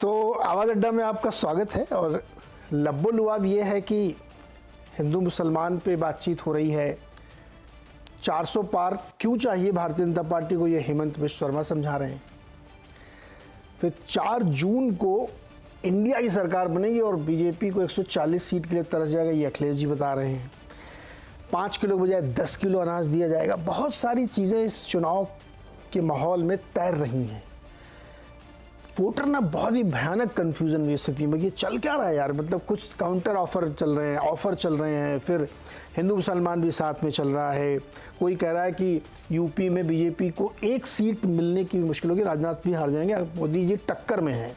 तो आवाज़ अड्डा में आपका स्वागत है। और लब्बो लुआब ये है कि हिंदू मुसलमान पे बातचीत हो रही है। 400 पार क्यों चाहिए भारतीय जनता पार्टी को, ये हेमंत बिश्व शर्मा समझा रहे हैं। फिर 4 जून को इंडिया की सरकार बनेगी और बीजेपी को 140 सीट के लिए तरस जाएगा, ये अखिलेश जी बता रहे हैं। 5 किलो के बजाय 10 किलो अनाज दिया जाएगा। बहुत सारी चीज़ें इस चुनाव के माहौल में तैर रही हैं। वोटर ना बहुत ही भयानक कन्फ्यूजन की स्थिति में, ये चल क्या रहा है यार। मतलब कुछ काउंटर ऑफर चल रहे हैं, फिर हिंदू मुसलमान भी साथ में चल रहा है। कोई कह रहा है कि यूपी में बीजेपी को 1 सीट मिलने की मुश्किल होगी, राजनाथ भी हार जाएंगे, मोदी जी टक्कर में हैं।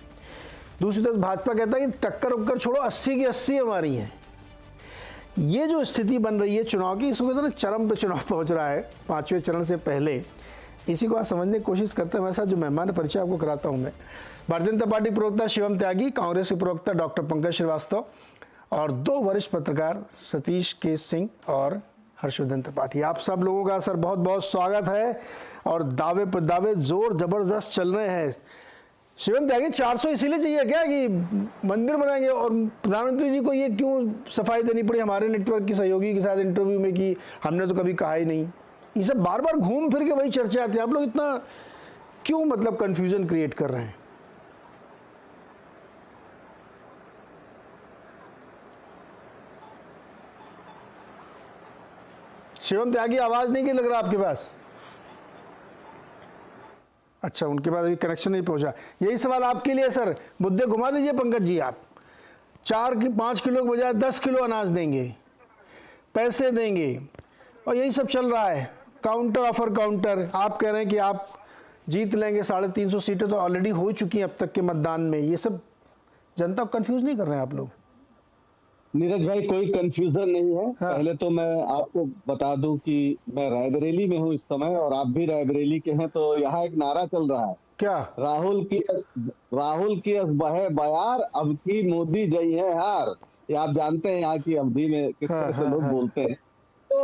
दूसरी तरफ भाजपा कहता है कि टक्कर उक्कर छोड़ो, 80 की 80 हमारी हैं। ये जो स्थिति बन रही है चुनाव की, इसको कहते हैं चरम पे चुनाव पहुंच रहा है 5वें चरण से पहले। इसी को आज समझने की कोशिश करते हैं। हमारे साथ जो मेहमान परिचय आपको कराता हूं मैं, भारतीय जनता पार्टी प्रवक्ता शिवम त्यागी, कांग्रेस के प्रवक्ता डॉक्टर पंकज श्रीवास्तव और 2 वरिष्ठ पत्रकार सतीश के सिंह और हर्षवर्धन त्रिपाठी। आप सब लोगों का सर बहुत बहुत स्वागत है। और दावे पर दावे जोर जबरदस्त चल रहे हैं। शिवम त्यागी, 400 इसीलिए चाहिए क्या कि मंदिर बनाएंगे? और प्रधानमंत्री जी को ये क्यों सफाई देनी पड़ी हमारे नेटवर्क की सहयोगी के साथ इंटरव्यू में कि हमने तो कभी कहा ही नहीं? ये सब बार बार घूम फिर के वही चर्चा आती है। आप लोग इतना क्यों मतलब कंफ्यूजन क्रिएट कर रहे हैं? शिवम त्यागी, आवाज नहीं की लग रहा आपके पास? अच्छा, उनके पास अभी कनेक्शन नहीं पहुंचा। यही सवाल आपके लिए सर, मुद्दे घुमा दीजिए पंकज जी। आप 5 किलो के बजाय 10 किलो अनाज देंगे, पैसे देंगे, और यही सब चल रहा है। Counter offer counter. आप कह रहे हैं कि आप जीत लेंगे, 350 सीटें तो ऑलरेडी हो चुकी हैं अब तक के मतदान में। ये सब जनता को कंफ्यूज नहीं कर रहे हैं आप लोग? नीरज भाई, कोई कंफ्यूजन नहीं है। हाँ। पहले तो मैं आपको बता दूं कि मैं रायबरेली में हूं इस समय, और आप भी रायबरेली के हैं। तो यहाँ एक नारा चल रहा है, क्या? राहुल की अस बहे बयार, अब की मोदी जई है हार। ये आप जानते हैं यहाँ की अवधि में किस हाँ, तरह से हाँ, लोग हाँ। बोलते हैं। तो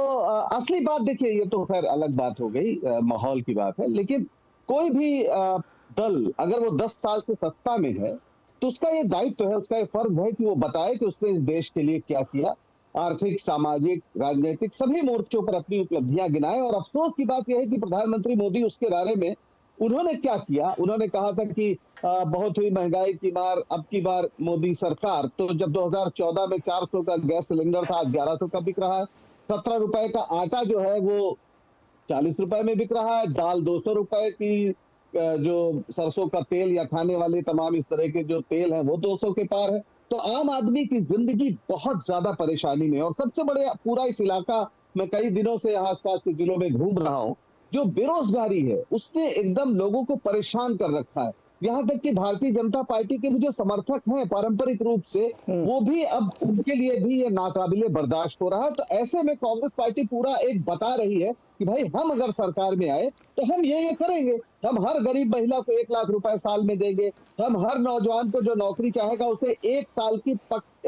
असली बात देखिए, ये तो खैर अलग बात हो गई, माहौल की बात है। लेकिन कोई भी दल अगर वो 10 साल से सत्ता में है, तो उसका ये दायित्व है, उसका ये फर्ज है कि वो बताए कि उसने इस देश के लिए क्या किया। आर्थिक, सामाजिक, राजनीतिक सभी मोर्चों पर अपनी उपलब्धियां गिनाए। और अफसोस की बात यह है कि प्रधानमंत्री मोदी उसके बारे में उन्होंने क्या किया। उन्होंने कहा था कि बहुत हुई महंगाई की मार, अब की बार मोदी सरकार। तो जब 2014 में 400 का गैस सिलेंडर था, आज 1100 का बिक रहा है। 17 रुपए का आटा जो है वो 40 रुपए में बिक रहा है। दाल 200 रुपए की, जो सरसों का तेल या खाने वाले तमाम इस तरह के जो तेल है वो 200 के पार है। तो आम आदमी की जिंदगी बहुत ज्यादा परेशानी में है। और सबसे बड़े, पूरा इस इलाका, मैं कई दिनों से आसपास के जिलों में घूम रहा हूं, जो बेरोजगारी है उसने एकदम लोगों को परेशान कर रखा है। यहाँ तक कि भारतीय जनता पार्टी के भी जो समर्थक हैं पारंपरिक रूप से, वो भी अब, उनके लिए भी ये नाकाबिले बर्दाश्त हो रहा है। तो ऐसे में कांग्रेस पार्टी पूरा एक बता रही है कि भाई हम अगर सरकार में आए तो हम ये करेंगे। हम हर गरीब महिला को 1 लाख रुपए साल में देंगे। हम हर नौजवान को जो नौकरी चाहेगा उसे 1 साल की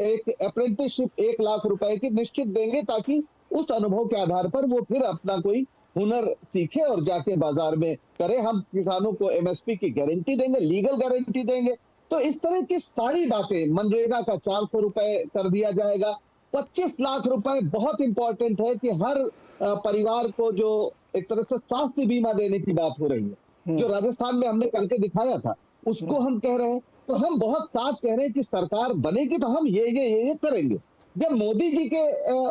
एक अप्रेंटिसशिप 1 लाख रुपए की निश्चित देंगे, ताकि उस अनुभव के आधार पर वो फिर अपना कोई हुनर सीखे और जाके बाजार में करे। हम किसानों को एमएसपी की गारंटी देंगे, लीगल गारंटी देंगे। तो इस तरह की सारी बातें, मनरेगा का 400 रुपए कर दिया जाएगा। 25 लाख रुपए बहुत इंपॉर्टेंट है कि हर परिवार को जो एक तरह से स्वास्थ्य बीमा देने की बात हो रही है, जो राजस्थान में हमने करके दिखाया था, उसको हम कह रहे हैं। तो हम बहुत साफ कह रहे हैं कि सरकार बनेगी तो हम ये करेंगे। जब मोदी जी के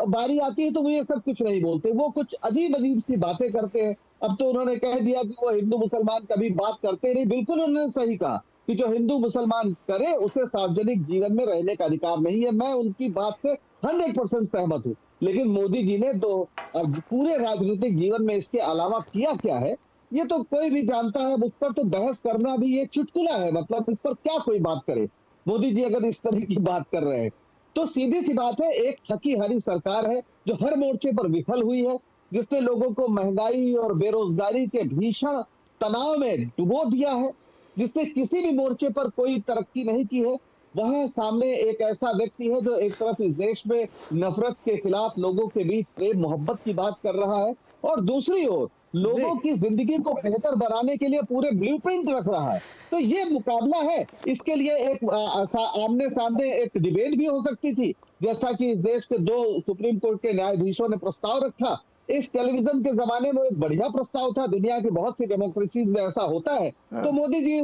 बारी आती है तो वो ये सब कुछ नहीं बोलते, वो कुछ अजीब अजीब सी बातें करते हैं। अब तो उन्होंने कह दिया कि वो हिंदू मुसलमान कभी बात करते नहीं। बिल्कुल उन्होंने सही कहा कि जो हिंदू मुसलमान करे उसे सार्वजनिक जीवन में रहने का अधिकार नहीं है। मैं उनकी बात से 100% सहमत हूं। लेकिन मोदी जी ने तो अब पूरे राजनीतिक जीवन में इसके अलावा किया क्या है, ये तो कोई भी जानता है। उस पर तो बहस करना भी ये चुटकुला है। मतलब इस पर क्या कोई बात करे? मोदी जी अगर इस तरह की बात कर रहे हैं तो सीधी सी बात है, एक थकी हारी सरकार है जो हर मोर्चे पर विफल हुई है, जिसने लोगों को महंगाई और बेरोजगारी के भीषण तनाव में डुबो दिया है, जिसने किसी भी मोर्चे पर कोई तरक्की नहीं की है। वह सामने एक ऐसा व्यक्ति है जो एक तरफ इस देश में नफरत के खिलाफ लोगों के बीच प्रेम मोहब्बत की बात कर रहा है, और दूसरी ओर लोगों की जिंदगी को बेहतर बनाने के लिए पूरे ब्लूप्रिंट रख रहा है। तो ये मुकाबला है, इसके लिए एक आमने सामने एक डिबेट भी हो सकती थी, जैसा कि देश के 2 सुप्रीम कोर्ट के न्यायाधीशों ने प्रस्ताव रखा। इस टेलीविजन के जमाने में एक बढ़िया प्रस्ताव था, दुनिया की बहुत सी डेमोक्रेसीज में ऐसा होता है। तो मोदी जी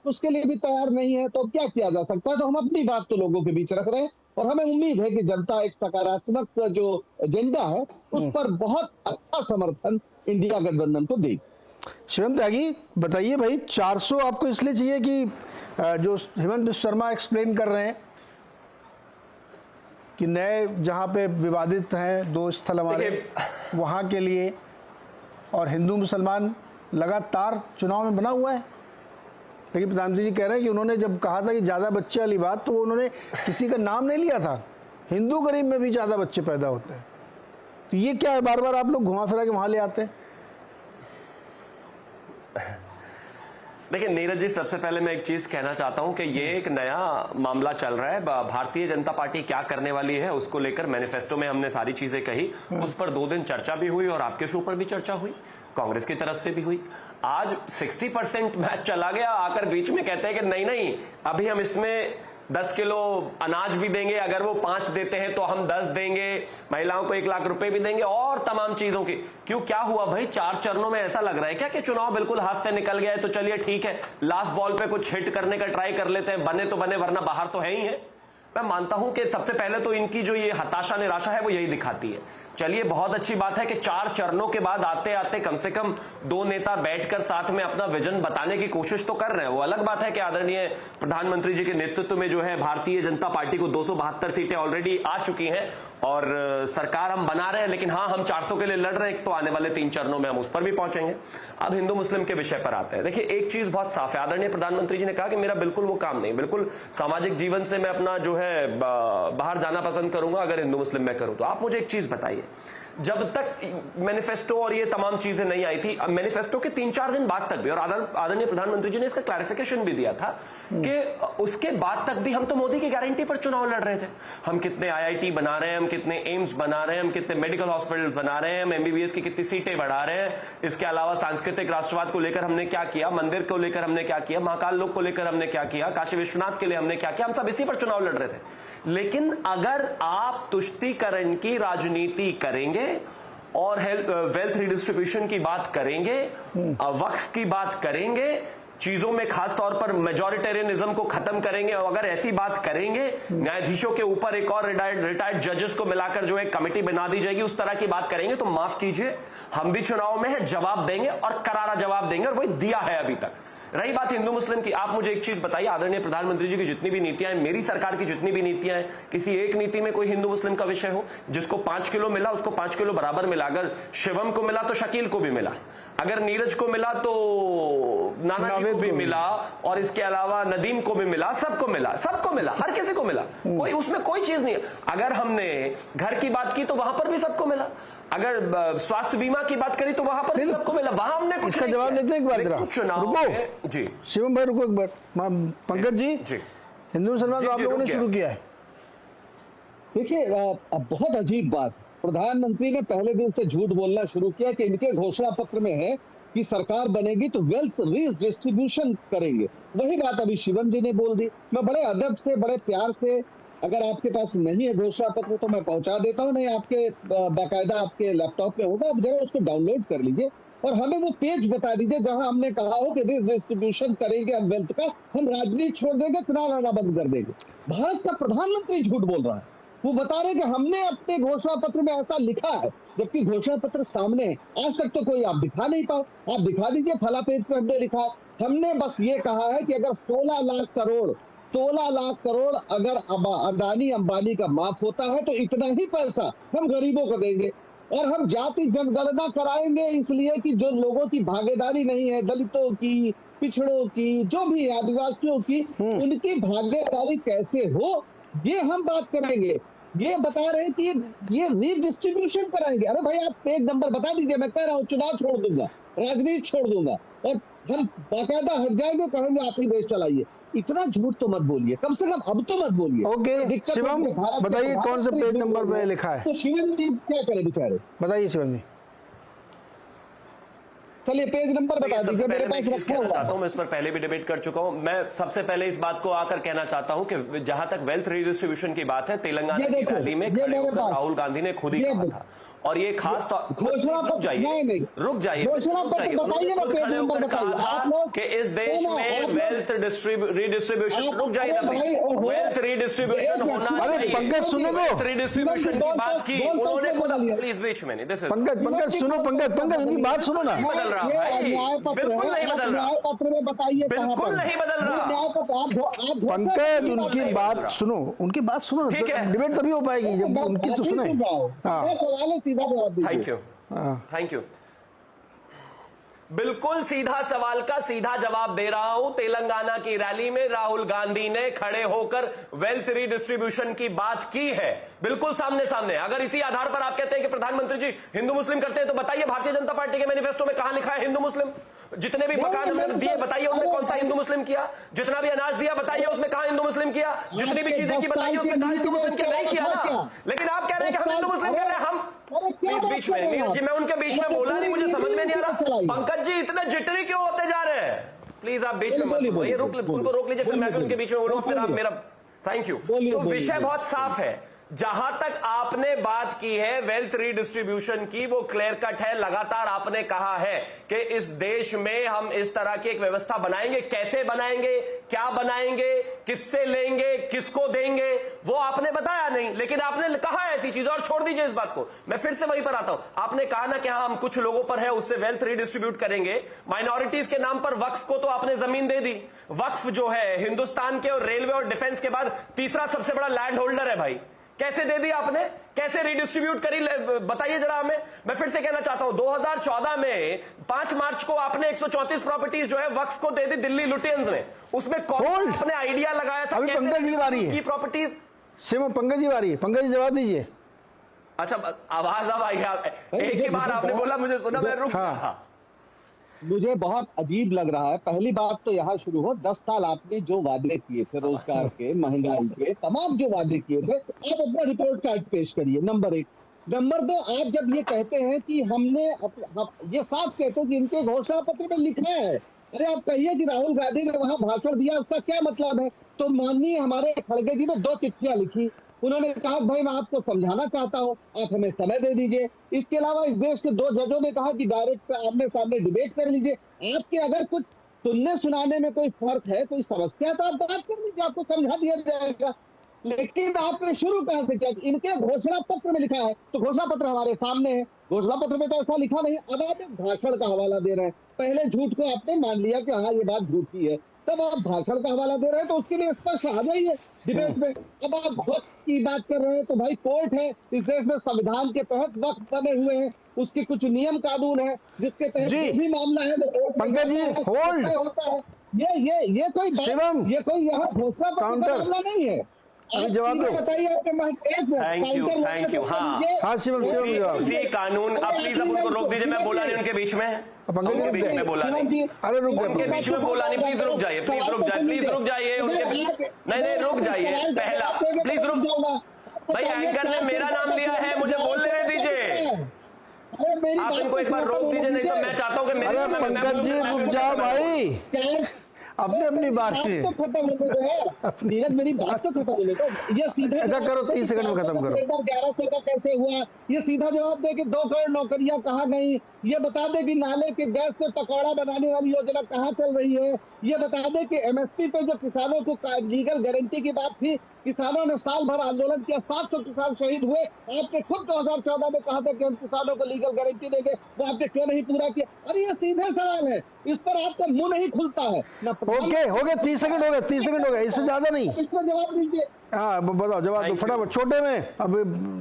उसके लिए भी तैयार नहीं है, तो क्या किया जा सकता है? तो हम अपनी बात तो लोगों के बीच रख रहे हैं और हमें उम्मीद है कि जनता एक सकारात्मक जो एजेंडा है उस पर बहुत अच्छा समर्थन इंडिया गठबंधन को देगी। शिवम त्यागी बताइए भाई, 400 आपको इसलिए चाहिए कि जो हेमंत बिश्व शर्मा एक्सप्लेन कर रहे हैं कि नए जहाँ पे विवादित हैं 2 स्थल हमारे वहाँ के लिए, और हिंदू मुसलमान लगातार चुनाव में बना हुआ है। लेकिन प्रधानमंत्री जी कह रहे हैं कि उन्होंने जब कहा था कि ज़्यादा बच्चे वाली बात, तो उन्होंने किसी का नाम नहीं लिया था। हिंदू गरीब में भी ज़्यादा बच्चे पैदा होते हैं। तो ये क्या है, बार बार आप लोग घुमा फिरा के वहाँ ले आते हैं? देखिए नीरज जी, सबसे पहले मैं एक चीज कहना चाहता हूं कि ये एक नया मामला चल रहा है। भारतीय जनता पार्टी क्या करने वाली है उसको लेकर मैनिफेस्टो में हमने सारी चीजें कही, उस पर 2 दिन चर्चा भी हुई और आपके शो पर भी चर्चा हुई, कांग्रेस की तरफ से भी हुई। आज 60% मैच चला गया, आकर बीच में कहते हैं कि नहीं नहीं अभी हम इसमें 10 किलो अनाज भी देंगे, अगर वो 5 देते हैं तो हम 10 देंगे, महिलाओं को 1 लाख रुपए भी देंगे और तमाम चीजों की। क्यों, क्या हुआ भाई? 4 चरणों में ऐसा लग रहा है क्या कि चुनाव बिल्कुल हाथ से निकल गया है? तो चलिए ठीक है, लास्ट बॉल पे कुछ हिट करने का ट्राई कर लेते हैं, बने तो बने वरना बाहर तो है ही है। मैं मानता हूं कि सबसे पहले तो इनकी जो ये हताशा निराशा है वो यही दिखाती है। चलिए बहुत अच्छी बात है कि 4 चरणों के बाद आते आते कम से कम 2 नेता बैठकर साथ में अपना विजन बताने की कोशिश तो कर रहे हैं। वो अलग बात है कि आदरणीय प्रधानमंत्री जी के नेतृत्व में जो है भारतीय जनता पार्टी को 272 सीटें ऑलरेडी आ चुकी हैं और सरकार हम बना रहे हैं। लेकिन हाँ, हम 400 के लिए लड़ रहे हैं, तो आने वाले 3 चरणों में हम उस पर भी पहुंचेंगे। अब हिंदू मुस्लिम के विषय पर आते हैं। देखिए एक चीज बहुत साफ है, आदरणीय प्रधानमंत्री जी ने कहा कि मेरा बिल्कुल वो काम नहीं, बिल्कुल सामाजिक जीवन से मैं अपना जो है बाहर जाना पसंद करूंगा अगर हिंदू मुस्लिम में करूं। तो आप मुझे एक चीज बताइए, जब तक मैनिफेस्टो और ये तमाम चीजें नहीं आई थी, मैनिफेस्टो के 3-4 दिन बाद तक भी, और आदरणीय प्रधानमंत्री जी ने इसका क्लैरिफिकेशन भी दिया था कि उसके बाद तक भी हम तो मोदी की गारंटी पर चुनाव लड़ रहे थे। हम कितने IIT बना रहे हैं, हम कितने एम्स बना रहे हैं, हम कितने मेडिकल हॉस्पिटल बना रहे हैं, हम MBBS की कितनी सीटें बढ़ा रहे हैं। इसके अलावा सांस्कृतिक राष्ट्रवाद को लेकर हमने क्या किया, मंदिर को लेकर हमने क्या किया, महाकाल लोक को लेकर हमने क्या किया, काशी विश्वनाथ के लिए हमने क्या किया, हम सब इसी पर चुनाव लड़ रहे थे। लेकिन अगर आप तुष्टीकरण की राजनीति करेंगे और वेल्थ रिडिस्ट्रीब्यूशन की बात करेंगे, वक्फ की बात करेंगे, चीजों में खास तौर पर मेजॉरिटेरियनिज्म को खत्म करेंगे, और अगर ऐसी बात करेंगे, न्यायाधीशों के ऊपर एक और रिटायर्ड जजेस को मिलाकर जो एक कमेटी बना दी जाएगी, उस तरह की बात करेंगे, तो माफ कीजिए, हम भी चुनाव में है, जवाब देंगे और करारा जवाब देंगे, और वही दिया है अभी तक। रही बात हिंदू मुस्लिम की, आप मुझे एक चीज बताइए, आदरणीय प्रधानमंत्री जी की जितनी भी नीतियां हैं, मेरी सरकार की जितनी भी नीतियां हैं, किसी एक नीति में कोई हिंदू मुस्लिम का विषय हो? जिसको 5 किलो मिला उसको 5 किलो बराबर मिला, अगर शिवम को मिला तो शकील को भी मिला, अगर नीरज को मिला तो नानाजी को भी मिला, और इसके अलावा नदीम को भी मिला, सबको मिला, सबको मिला, हर किसी को मिला, कोई उसमें कोई चीज नहीं है। अगर हमने घर की बात की तो वहां पर भी सबको मिला, अगर स्वास्थ्य बीमा की बात करी तो वहां पर भी सबको मिला, वहां हमने कुछ इसका जवाब लेते हैं एक बार जरा, रुको जी शिवम भाई, रुको एक बार, पंकज जी, हिंदू मुसलमान तो आप लोगों ने शुरू किया है। देखिए बहुत अजीब बात, प्रधानमंत्री ने पहले दिन से झूठ बोलना शुरू किया कि इनके घोषणा पत्र में है कि सरकार बनेगी तो वेल्थ रिडिस्ट्रीब्यूशन करेंगे। वही बात अभी शिवम जी ने बोल दी। मैं बड़े अदब से, बड़े प्यार से, अगर आपके पास नहीं है घोषणा पत्र तो मैं पहुंचा देता हूं, नहीं आपके बाकायदा आपके लैपटॉप पे होगा, आप जरा उसको डाउनलोड कर लीजिए और हमें वो पेज बता दीजिए जहां हमने कहा हो कि डिस्ट्रीब्यूशन करेंगे हम वेल्थ का, हम राजनीति छोड़ देंगे, चुनाव लड़ना बंद कर देंगे। भारत का प्रधानमंत्री झूठ बोल रहा है, वो बता रहे कि हमने अपने घोषणा पत्र में ऐसा लिखा है, जबकि घोषणा पत्र सामने आज तक तो कोई आप दिखा नहीं पाए। आप दिखा दीजिए, फला पेज पे हमने लिखा है। हमने बस ये कहा है कि अगर 16 लाख करोड़ अगर अदानी अंबानी का माफ होता है तो इतना ही पैसा हम गरीबों को देंगे, और हम जाति जनगणना कराएंगे इसलिए कि जो लोगों की भागीदारी नहीं है, दलितों की, पिछड़ों की, जो भी आदिवासियों की, उनकी भागीदारी कैसे हो, ये हम बात करेंगे। ये बता रहे हैं कि ये रीडिस्ट्रीब्यूशन कराएंगे। अरे भाई आप पेज नंबर बता दीजिए, मैं कह रहा हूँ चुनाव छोड़ दूंगा, राजनीति छोड़ दूंगा, और हम बाकायदा हट जाएंगे, कहेंगे आप ही देश चलाइए। इतना झूठ तो मत बोलिए, कम से कम अब तो मत बोलिए। ओके शिवम, बताइए कौन से पेज नंबर पे लिखा है? तो शिवम जी क्या करें बेचारे, बताइए शिवम जी। चलिए पेज नंबर बता सबसे दीजिए, पहले मेरे मैं एक पास चीज रखा कहना हुआ चाहता हूं, है। मैं इस पर पहले भी डिबेट कर चुका हूं। मैं सबसे पहले इस बात को आकर कहना चाहता हूं कि जहां तक वेल्थ रीडिस्ट्रीब्यूशन की बात है, तेलंगाना ये की देखो, रैली में ये खड़े मेरे होकर पास- राहुल गांधी ने खुद ही ये कहा था, और ये खास तौर घोषणा रुक पत्र जाइए, नहीं, रुक जाइए, घोषणा रुक पत्र जाइए। बताइए ना, खुद पेज खड़े नंबर होकर बताइए। कहा आप था लोग कि इस देश में वेल्थ रीडिस्ट्रीब्यूशन, रुक जाइए ना भाई, वेल्थ रीडिस्ट्रीब्यूशन होना अरे चाहिए। पंकज सुनो तो, वेल्थ रीडिस्ट्रीब्यूशन की बात की उन्होंने खुद, प्लीज बीच में नहीं, दिस इज पंकज सुनो, पंकज उनकी बात सुनो ना। बदल रहा भाई, बिल्कुल नहीं बदल रहा, न्याय पत्र में बताइए, बिल्कुल नहीं बदल रहा। न्याय पत्र आप पंकज उनकी बात सुनो, उनकी बात सुनो, ठीक है। डिबेट तभी हो पाएगी जब उनकी तो सुने। हाँ सवाल है, सीधा जवाब दीजिए। Thank you, thank you. बिल्कुल सीधा सवाल का सीधा जवाब दे रहा हूं। तेलंगाना की रैली में राहुल गांधी ने खड़े होकर वेल्थ रीडिस्ट्रीब्यूशन की बात की है, बिल्कुल सामने सामने। अगर इसी आधार पर आप कहते हैं कि प्रधानमंत्री जी हिंदू मुस्लिम करते हैं, तो बताइए भारतीय जनता पार्टी के मैनिफेस्टो में कहां लिखा है हिंदू मुस्लिम? जितने भी मकान हमने दिए बताइए उनमें कौन सा हिंदू मुस्लिम किया? जितना भी अनाज दिया बताइए उसमें कहां हिंदू मुस्लिम किया? जितनी भी चीजें की बताइए उसमें कहां हिंदू मुस्लिम किया? नहीं किया ना। लेकिन आप कह रहे हैं कि हम हिंदू मुस्लिम कह रहे हैं। हम प्लीज बीच में नीरज जी, मैं उनके बीच में बोला नहीं, मुझे समझ में नहीं आ रहा। पंकज जी इतने जिटरी क्यों होते जा रहे हैं? प्लीज आप बीच में मत बोलिए, उनको रोक लीजिए, फिर मैं भी उनके बीच में बोलूं, फिर आप मेरा। Thank you. तो विषय बहुत साफ है। जहां तक आपने बात की है वेल्थ रीडिस्ट्रीब्यूशन की, वो क्लियर कट है। लगातार आपने कहा है कि इस देश में हम इस तरह की एक व्यवस्था बनाएंगे। कैसे बनाएंगे, क्या बनाएंगे, किससे लेंगे, किसको देंगे, वो आपने बताया नहीं, लेकिन आपने कहा ऐसी चीज। और छोड़ दीजिए इस बात को, मैं फिर से वहीं पर आता हूं। आपने कहा ना कि हाँ हम कुछ लोगों पर है उससे वेल्थ रीडिस्ट्रीब्यूट करेंगे। माइनॉरिटीज के नाम पर वक्फ को तो आपने जमीन दे दी। वक्फ जो है हिंदुस्तान के और रेलवे और डिफेंस के बाद तीसरा सबसे बड़ा लैंड होल्डर है भाई। कैसे दे दी आपने, कैसे रिडिस्ट्रीब्यूट करी, बताइए जरा हमें। मैं फिर से कहना चाहता हूं, 2014 में 5 मार्च को आपने 134 प्रॉपर्टीज जो है वक्फ को दे दी दिल्ली लुटियंस ने। उसमें कौन आपने आइडिया लगाया था? अभी पंकज जी की बारी है, प्रॉपर्टीज सिर्फ पंकज जी बारी है। पंकज जी जवाब दीजिए। अच्छा आवाज अब आई, एक ही बार आपने बोला, मुझे सुना, मैं रुक गया। हाँ। मुझे बहुत अजीब लग रहा है। पहली बात तो यहाँ शुरू हो, 10 साल आपने जो वादे किए थे रोजगार के, महंगाई के, तमाम जो वादे किए थे, आप अपना रिपोर्ट कार्ड पेश करिए। नंबर 1। नंबर 2, आप जब ये कहते हैं कि हमने ये साफ कहते हैं कि इनके घोषणा पत्र में लिखा है, अरे आप कहिए कि राहुल गांधी ने वहां भाषण दिया, उसका क्या मतलब है? तो माननीय हमारे खड़गे जी ने 2 चिट्ठियां लिखी। उन्होंने कहा भाई मैं आपको समझाना चाहता हूं, आप हमें समय दे दीजिए। इसके अलावा इस देश के 2 जजों ने कहा कि डायरेक्ट आमने सामने डिबेट कर लीजिए। आपके अगर कुछ सुनने सुनाने में कोई फर्क है, कोई समस्या, तो आप बात कर लीजिए, आपको समझा दिया जाएगा। लेकिन आपने शुरू कहां से किया? इनके घोषणा पत्र में लिखा है, तो घोषणा पत्र हमारे सामने है, घोषणा पत्र में तो ऐसा लिखा नहीं। अब आप एक भाषण का हवाला दे रहे हैं। पहले झूठ को आपने मान लिया कि हाँ ये बात झूठी है, तब आप भाषण का हवाला दे रहे हैं, तो उसके लिए स्पष्ट आ जाइए डिबेट में। अब आप वक्त की बात कर रहे हैं, तो भाई कोर्ट है इस देश में, संविधान के तहत वक्त बने हुए हैं, उसके कुछ नियम कानून है जिसके तहत जो भी मामला है वो कोर्ट में पंकज जी होल्ड होता है। ये कोई शिवम, ये कोई यहाँ घोषणा पत्र का मामला नहीं है। अभी जवाब दो। बताइए थैंक यू। हाँ शिवम उसी कानून, अब प्लीज अब उनको रोक दीजिए, मैं बोला नहीं उनके बीच में, उनके बीच में बोला नहीं, अरे रुक उनके बीच में बोला नहीं। प्लीज रुक जाइए, प्लीज रुक जाइए, प्लीज रुक जाइए उनके नहीं रुक जाइए। पहला प्लीज रुक, भाई एंकर ने मेरा नाम लिया है, मुझे बोलने दीजिए। आप इनको एक बार रोक दीजिए, नहीं तो मैं चाहता हूँ कि अरे पंकज जी रुक जाओ भाई, अपने अपनी बात में खत्म होने दो। नीरज मेरी बात तो खत्म होने दो। ये सीधा ऐसा करो, 30 सेकंड में खत्म करो। 1100 का कैसे हुआ? ये सीधा जवाब दे कि 2 करोड़ नौकरियां कहाँ गई? ये बता दे कि नाले के गैस पे पकौड़ा बनाने वाली योजना कहाँ चल रही है? ये बता दे कि एमएसपी पे जो किसानों को लीगल गारंटी की बात थी, किसानों ने साल भर आंदोलन किया, 700 किसान शहीद हुए। आपने खुद 2014 में कहा था कि हम किसानों को लीगल गारंटी देंगे, वो आपने क्यों नहीं पूरा किया? अरे ये सीधे सवाल है, इस पर आपका मुंह नहीं खुलता है। ओके हो गए, 30 सेकंड हो गए, 30 सेकंड हो गए, इससे ज्यादा नहीं। इसको जवाब दीजिए। हाँ बताओ, जवाब दो फटाफट, छोटे में अब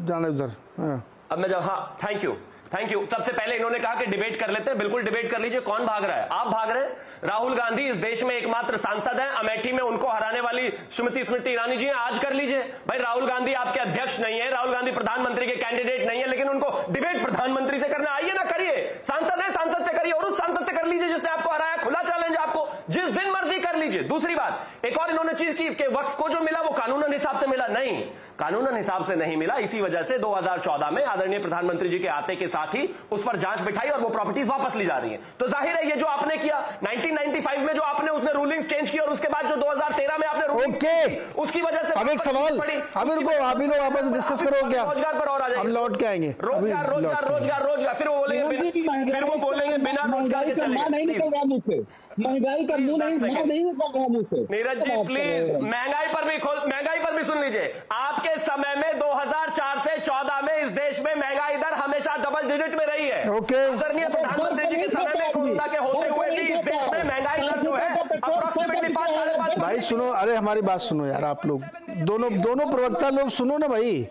जाना उधर। अब मैं जब, हाँ थैंक यू। सबसे पहले इन्होंने कहा कि डिबेट कर लेते हैं, बिल्कुल डिबेट कर लीजिए। कौन भाग रहा है? आप भाग रहे हैं। राहुल गांधी इस देश में एकमात्र सांसद हैं, अमेठी में उनको हराने वाली स्मृति ईरानी जी हैं, आज कर लीजिए। भाई राहुल गांधी आपके अध्यक्ष नहीं है, राहुल गांधी प्रधानमंत्री के कैंडिडेट नहीं है, लेकिन उनको डिबेट प्रधानमंत्री से करना, आइए ना करिए। सांसद है, सांसद से करिए, और उस सांसद से कर लीजिए जिसने आपको हराया। खुला चैलेंज आपको, जिस दिन मर्जी कर लीजिए। दूसरी बात, एक और इन्होंने चीज की कि वक्फ को जो मिला वो कानूनन हिसाब से मिला। नहीं, कानूनन हिसाब से नहीं मिला। इसी वजह से 2014 में आदरणीय प्रधानमंत्री जी के आते के साथ ही उस पर जांच बिठाई और वो प्रॉपर्टीज वापस ली जा रही है। तो जाहिर है ये जो आपने किया 1995 में, जो आपने उसमें रूलिंग्स चेंज की और उसके बाद जो 2013 में आपने रूलिंग्स उसकी वजह से अब एक सवाल, अभी रुको, आप ही लोग आपस में डिस्कस करो क्या, रोजगार पर और आ जाएंगे, हम लौट के आएंगे। रोजगार रोजगार रोजगार रोजगार, फिर वो बोलेंगे बिना रोजगार के चलेगा। महंगाई का मुंह नहीं निकल रहा मुंह से। नीरज जी प्लीज, महंगाई पर भी सुन लीजिए। आपके समय में 2004 से 14 में इस देश में महंगाई दर हमेशा डबल डिजिट में रही है। आदरणीय प्रधानमंत्री जी के समय में कोरोना के होते हुए भी इस देश में महंगाई दर जो है अप्रोक्सीमेटली 5-5.5। भाई सुनो, अरे हमारी बात सुनो यार, आप लोग दोनों प्रवक्ता लोग सुनो ना भाई।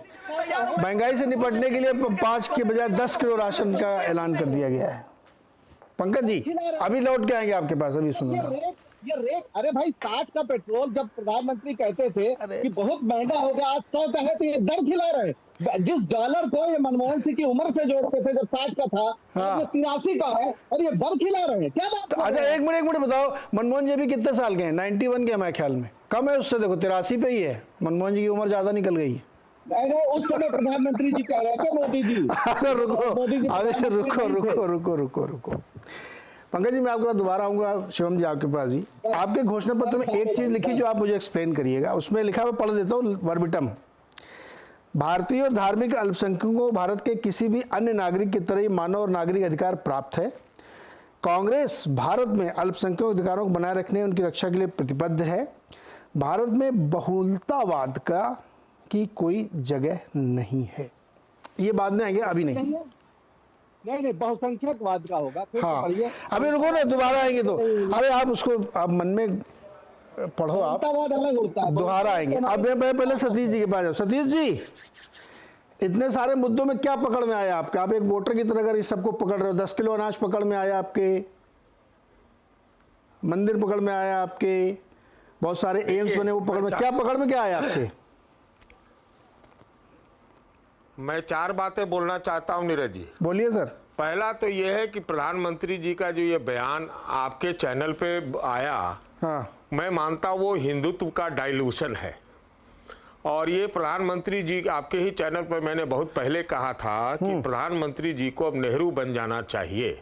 महंगाई से निपटने के लिए 5 के बजाय 10 किलो राशन का ऐलान कर दिया गया है। पंकज जी अभी लौट के आएंगे आपके पास, अभी सुनो। ये रेट, अरे भाई 60 का पेट्रोल जब प्रधानमंत्री कहते थे कि बहुत महंगा हो गया, आज 100 का है, तो ये दर खिला रहे। जिस डॉलर को ये मनमोहन सिंह की उम्र से जोड़ते थे जब 60 का था, हाँ। 83 का है और ये दर खिला रहे हैं, क्या बात। अच्छा एक मिनट बताओ, मनमोहन जी भी कितने साल के हैं? 91 के हमारे ख्याल में, कम है उससे, देखो 83 पे ही है। मनमोहन जी की उम्र ज्यादा निकल गई है। उस समय प्रधानमंत्री जी कह रहे थे मोदी जी। रुको पंकज जी, मैं आपके पास दोबारा आऊंगा। शिवम जी आपके पास ही, आपके घोषणा पत्र में एक चीज लिखी जो आप मुझे एक्सप्लेन करिएगा। उसमें लिखा, मैं पढ़ देता हूँ वर्बिटम। भारतीय और धार्मिक अल्पसंख्यकों को भारत के किसी भी अन्य नागरिक की तरह ही मानव और नागरिक अधिकार प्राप्त है। कांग्रेस भारत में अल्पसंख्यक अधिकारों को बनाए रखने, उनकी रक्षा के लिए प्रतिबद्ध है। भारत में बहुलतावाद की कोई जगह नहीं है। ये बाद में आएंगे, अभी नहीं। नहीं बहुसंख्यकवाद का होगा। हाँ अभी रुको ना, दोबारा आएंगे तो। अरे आप उसको आप मन में पढ़ो, आप अलग होता है, दोबारा आएंगे। अब मैं पहले सतीश जी के पास जाऊँ। सतीश जी, इतने सारे मुद्दों में क्या पकड़ में आया आपका? आप एक वोटर की तरह अगर इस सबको पकड़ रहे हो, 10 किलो अनाज पकड़ में आया आपके, मंदिर पकड़ में आया आपके, बहुत सारे एम्स बने वो पकड़ में, क्या पकड़ में क्या आया आपके? मैं 4 बातें बोलना चाहता हूं नीरज जी। बोलिए सर। पहला तो यह है कि प्रधानमंत्री जी का जो ये बयान आपके चैनल पे आया, हाँ, मैं मानता हूं वो हिंदुत्व का डाइल्यूशन है। और ये प्रधानमंत्री जी, आपके ही चैनल पर मैंने बहुत पहले कहा था कि प्रधानमंत्री जी को अब नेहरू बन जाना चाहिए।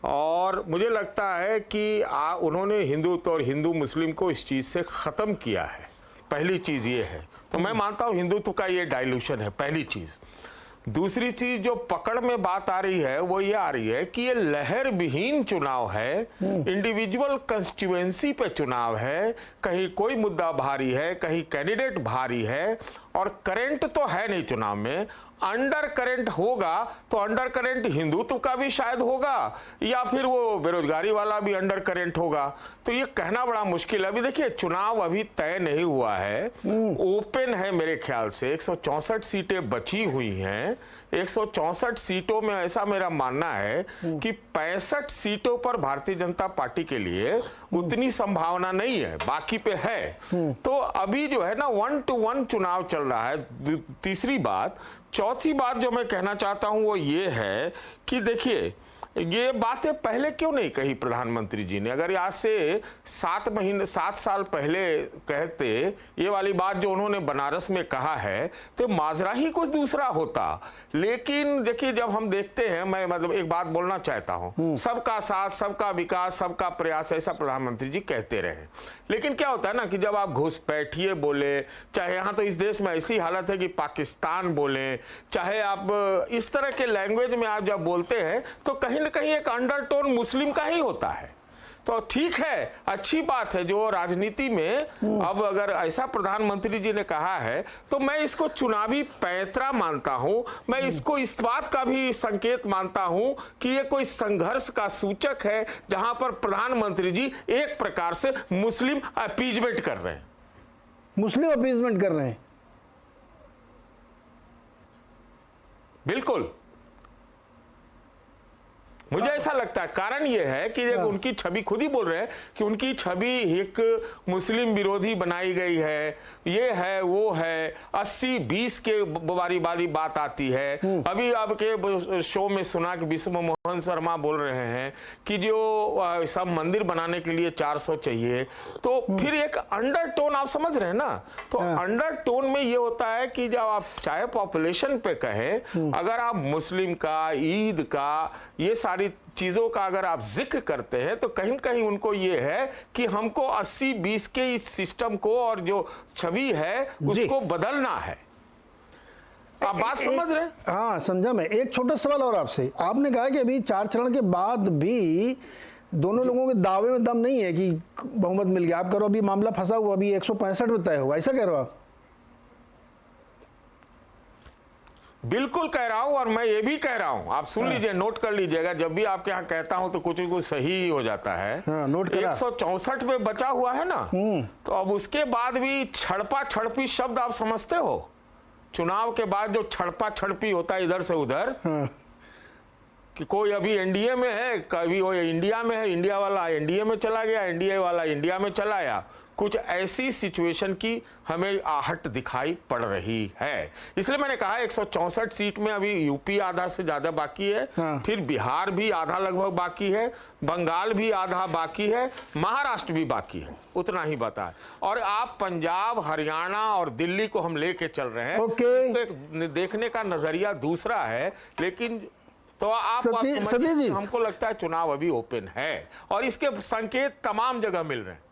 और मुझे लगता है कि उन्होंने हिंदुत्व और हिंदू मुस्लिम को इस चीज़ से ख़त्म किया है। पहली चीज़ ये है, तो मैं मानता हूँ हिंदुत्व का ये डाइल्यूशन है, पहली चीज़। दूसरी चीज जो पकड़ में बात आ रही है वो ये आ रही है कि ये लहर विहीन चुनाव है, इंडिविजुअल कंस्टिट्यूएंसी पे चुनाव है, कहीं कोई मुद्दा भारी है, कहीं कैंडिडेट भारी है, और करंट तो है नहीं चुनाव में। अंडर करंट होगा तो अंडर करंट हिंदुत्व का भी शायद होगा, या फिर वो बेरोजगारी वाला भी अंडर करंट होगा। तो ये कहना बड़ा मुश्किल है। अभी देखिए चुनाव अभी तय नहीं हुआ है, ओपन है मेरे ख्याल से। 164 सीटें बची हुई हैं। 164 सीटों में ऐसा मेरा मानना है कि 65 सीटों पर भारतीय जनता पार्टी के लिए उतनी संभावना नहीं है, बाकी पे है। तो अभी जो है ना 1 to 1 चुनाव चल रहा है। तीसरी बात, चौथी बात जो मैं कहना चाहता हूं वो ये है कि देखिए ये बातें पहले क्यों नहीं कही प्रधानमंत्री जी ने? अगर आज से 7 साल पहले कहते ये वाली बात जो उन्होंने बनारस में कहा है, तो माजरा ही कुछ दूसरा होता। लेकिन देखिए जब हम देखते हैं, मैं मतलब एक बात बोलना चाहता हूं, सबका साथ, सबका विकास, सबका प्रयास, ऐसा प्रधानमंत्री जी कहते रहे। लेकिन क्या होता है ना कि जब आप घुसपैठिए बोले, चाहे यहाँ तो इस देश में ऐसी हालत है कि पाकिस्तान बोले, चाहे आप इस तरह के लैंग्वेज में आप जब बोलते हैं तो कहीं ना कहीं एक अंडरटोन मुस्लिम का ही होता है। तो ठीक है, अच्छी बात है जो राजनीति में अब अगर ऐसा प्रधानमंत्री जी ने कहा है तो मैं इसको चुनावी पैंतरा मानता हूं। मैं इसको इस बात का भी संकेत मानता हूं कि ये कोई संघर्ष का सूचक है, जहां पर प्रधानमंत्री जी एक प्रकार से मुस्लिम अपीजमेंट कर रहे हैं। मुस्लिम अपीजमेंट कर रहे हैं, बिल्कुल। मुझे ऐसा लगता है कारण ये है कि एक उनकी छवि, खुद ही बोल रहे हैं कि उनकी छवि एक मुस्लिम विरोधी बनाई गई है, ये है वो है, 80-20 के बारी बारी बात आती है। अभी आपके शो में सुना कि विश्व मोहन शर्मा बोल रहे हैं कि जो सब मंदिर बनाने के लिए 400 चाहिए, तो फिर एक अंडरटोन आप समझ रहे हैं ना, तो अंडरटोन में ये होता है कि जब आप चाहे पॉपुलेशन पे कहें, अगर आप मुस्लिम का, ईद का, ये सारी चीजों का अगर आप जिक्र करते हैं तो कहीं कहीं उनको ये है कि हमको 80-20 के इस सिस्टम को और जो छवि है उसको बदलना है। आप बात समझ रहे हैं? हाँ, समझा मैं। एक छोटा सवाल और आपसे, आपने कहा कि अभी 4 चरण के बाद भी दोनों लोगों के दावे में दम नहीं है कि बहुमत मिल गया। आप कह रहे हो अभी मामला फंसा हुआ, अभी 165 में तय होगा, ऐसा कह रहे हो आप? बिल्कुल कह रहा हूं, और मैं ये भी कह रहा हूं, आप सुन लीजिए, नोट कर लीजिएगा, जब भी आपके यहाँ कहता हूं तो कुछ न कुछ सही हो जाता है। नोट करा। 164 पे बचा हुआ है ना, तो अब उसके बाद भी छड़पा छड़पी शब्द आप समझते हो? चुनाव के बाद जो छड़पा छड़पी होता है इधर से उधर, कि कोई अभी एनडीए में है, कभी वो इंडिया में है, इंडिया वाला एनडीए में चला गया, एनडीए वाला इंडिया में चला गया, कुछ ऐसी सिचुएशन की हमें आहट दिखाई पड़ रही है। इसलिए मैंने कहा 164 सीट में अभी यूपी आधा से ज्यादा बाकी है, फिर बिहार भी आधा लगभग बाकी है, बंगाल भी आधा बाकी है, महाराष्ट्र भी बाकी है, उतना ही बता। और आप पंजाब, हरियाणा और दिल्ली को हम लेके चल रहे हैं। ओके। एक देखने का नजरिया दूसरा है, लेकिन तो आप सतीश जी, हमको लगता है चुनाव अभी ओपन है और इसके संकेत तमाम जगह मिल रहे हैं।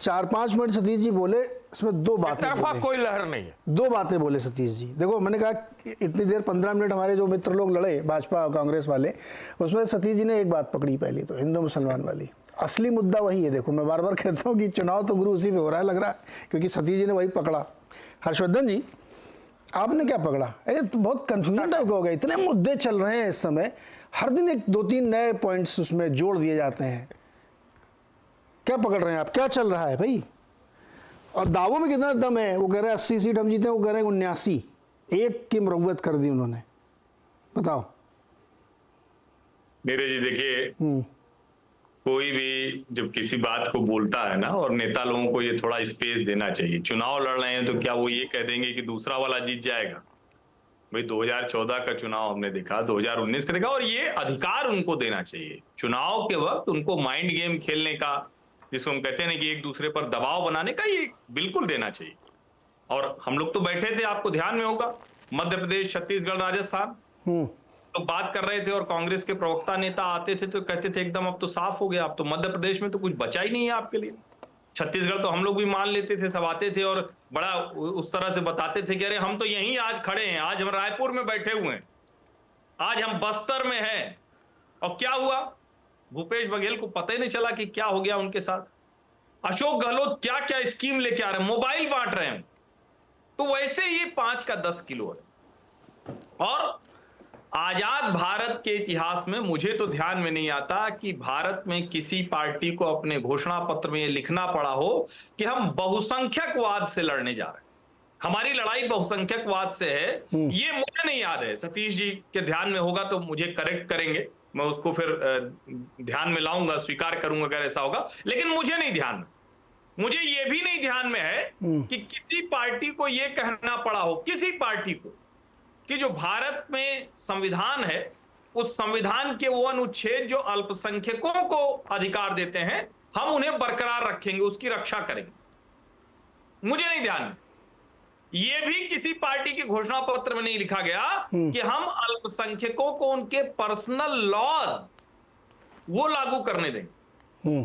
4-5 मिनट सतीश जी बोले, इसमें दो बातें तरफा बोले। कोई लहर नहीं है। दो बातें बोले सतीश जी। देखो, मैंने कहा इतनी देर 15 मिनट हमारे जो मित्र लोग लड़े, भाजपा और कांग्रेस वाले, उसमें सतीश जी ने एक बात पकड़ी, पहली तो हिंदू मुसलमान वाली। असली मुद्दा वही है। देखो, मैं बार बार कहता हूँ कि चुनाव तो गुरु उसी पे हो रहा है, लग रहा है, क्योंकि सतीश जी ने वही पकड़ा। हर्षवर्धन जी, आपने क्या पकड़ा? अरे तो बहुत कंफ्यूजन टाइप हो गया, इतने मुद्दे चल रहे हैं इस समय, हर दिन 1-2-3 नए पॉइंट्स उसमें जोड़ दिए जाते हैं। क्या पकड़ रहे हैं आप? क्या चल रहा है भाई? और दावों में कितना दम है? वो कह रहे हैं 80 सीट हम जीते, वो कह रहे हैं 79, एक की मरम्मत कर दी उन्होंने। बताओ नीरज जी, देखिए, कोई भी जब किसी बात को बोलता है ना, और नेता लोगों को ये थोड़ा स्पेस देना चाहिए। चुनाव लड़ रहे हैं तो क्या वो ये कह देंगे कि दूसरा वाला जीत जाएगा? भाई 2014 का चुनाव हमने देखा, 2019 का देखा, और ये अधिकार उनको देना चाहिए। चुनाव के वक्त उनको माइंड गेम खेलने का, जिसको हम कहते हैं ना कि एक दूसरे पर दबाव बनाने का, ये बिल्कुल देना चाहिए। और हम लोग तो बैठे थे, आपको ध्यान में होगा, मध्य प्रदेश, छत्तीसगढ़, राजस्थान, तो बात कर रहे थे, और कांग्रेस के प्रवक्ता नेता आते थे तो कहते थे एकदम अब तो साफ हो गया, अब तो मध्य प्रदेश में तो कुछ बचा ही नहीं है आपके लिए। छत्तीसगढ़ तो हम लोग भी मान लेते थे, सब आते थे और बड़ा उस तरह से बताते थे कि अरे हम तो यहीं आज खड़े हैं, आज हम रायपुर में बैठे हुए हैं, आज हम बस्तर में हैं। और क्या हुआ? भूपेश बघेल को पता ही नहीं चला कि क्या हो गया उनके साथ। अशोक गहलोत क्या क्या स्कीम लेके आ रहे हैं, मोबाइल बांट रहे हैं। तो वैसे ये 5 का 10 किलो है। और आजाद भारत के इतिहास में मुझे तो ध्यान में नहीं आता कि भारत में किसी पार्टी को अपने घोषणा पत्र में ये लिखना पड़ा हो कि हम बहुसंख्यकवाद से लड़ने जा रहे हैं, हमारी लड़ाई बहुसंख्यकवाद से है। ये मुझे नहीं याद है, सतीश जी के ध्यान में होगा तो मुझे करेक्ट करेंगे, मैं उसको फिर ध्यान में लाऊंगा, स्वीकार करूंगा अगर ऐसा होगा, लेकिन मुझे नहीं ध्यान में। मुझे ये भी नहीं ध्यान में है कि किसी पार्टी को ये कहना पड़ा हो, किसी पार्टी को, कि जो भारत में संविधान है, उस संविधान के वो अनुच्छेद जो अल्पसंख्यकों को अधिकार देते हैं, हम उन्हें बरकरार रखेंगे, उसकी रक्षा करेंगे। मुझे नहीं ध्यान में। ये भी किसी पार्टी के घोषणा पत्र में नहीं लिखा गया कि हम अल्पसंख्यकों को उनके पर्सनल लॉज वो लागू करने देंगे।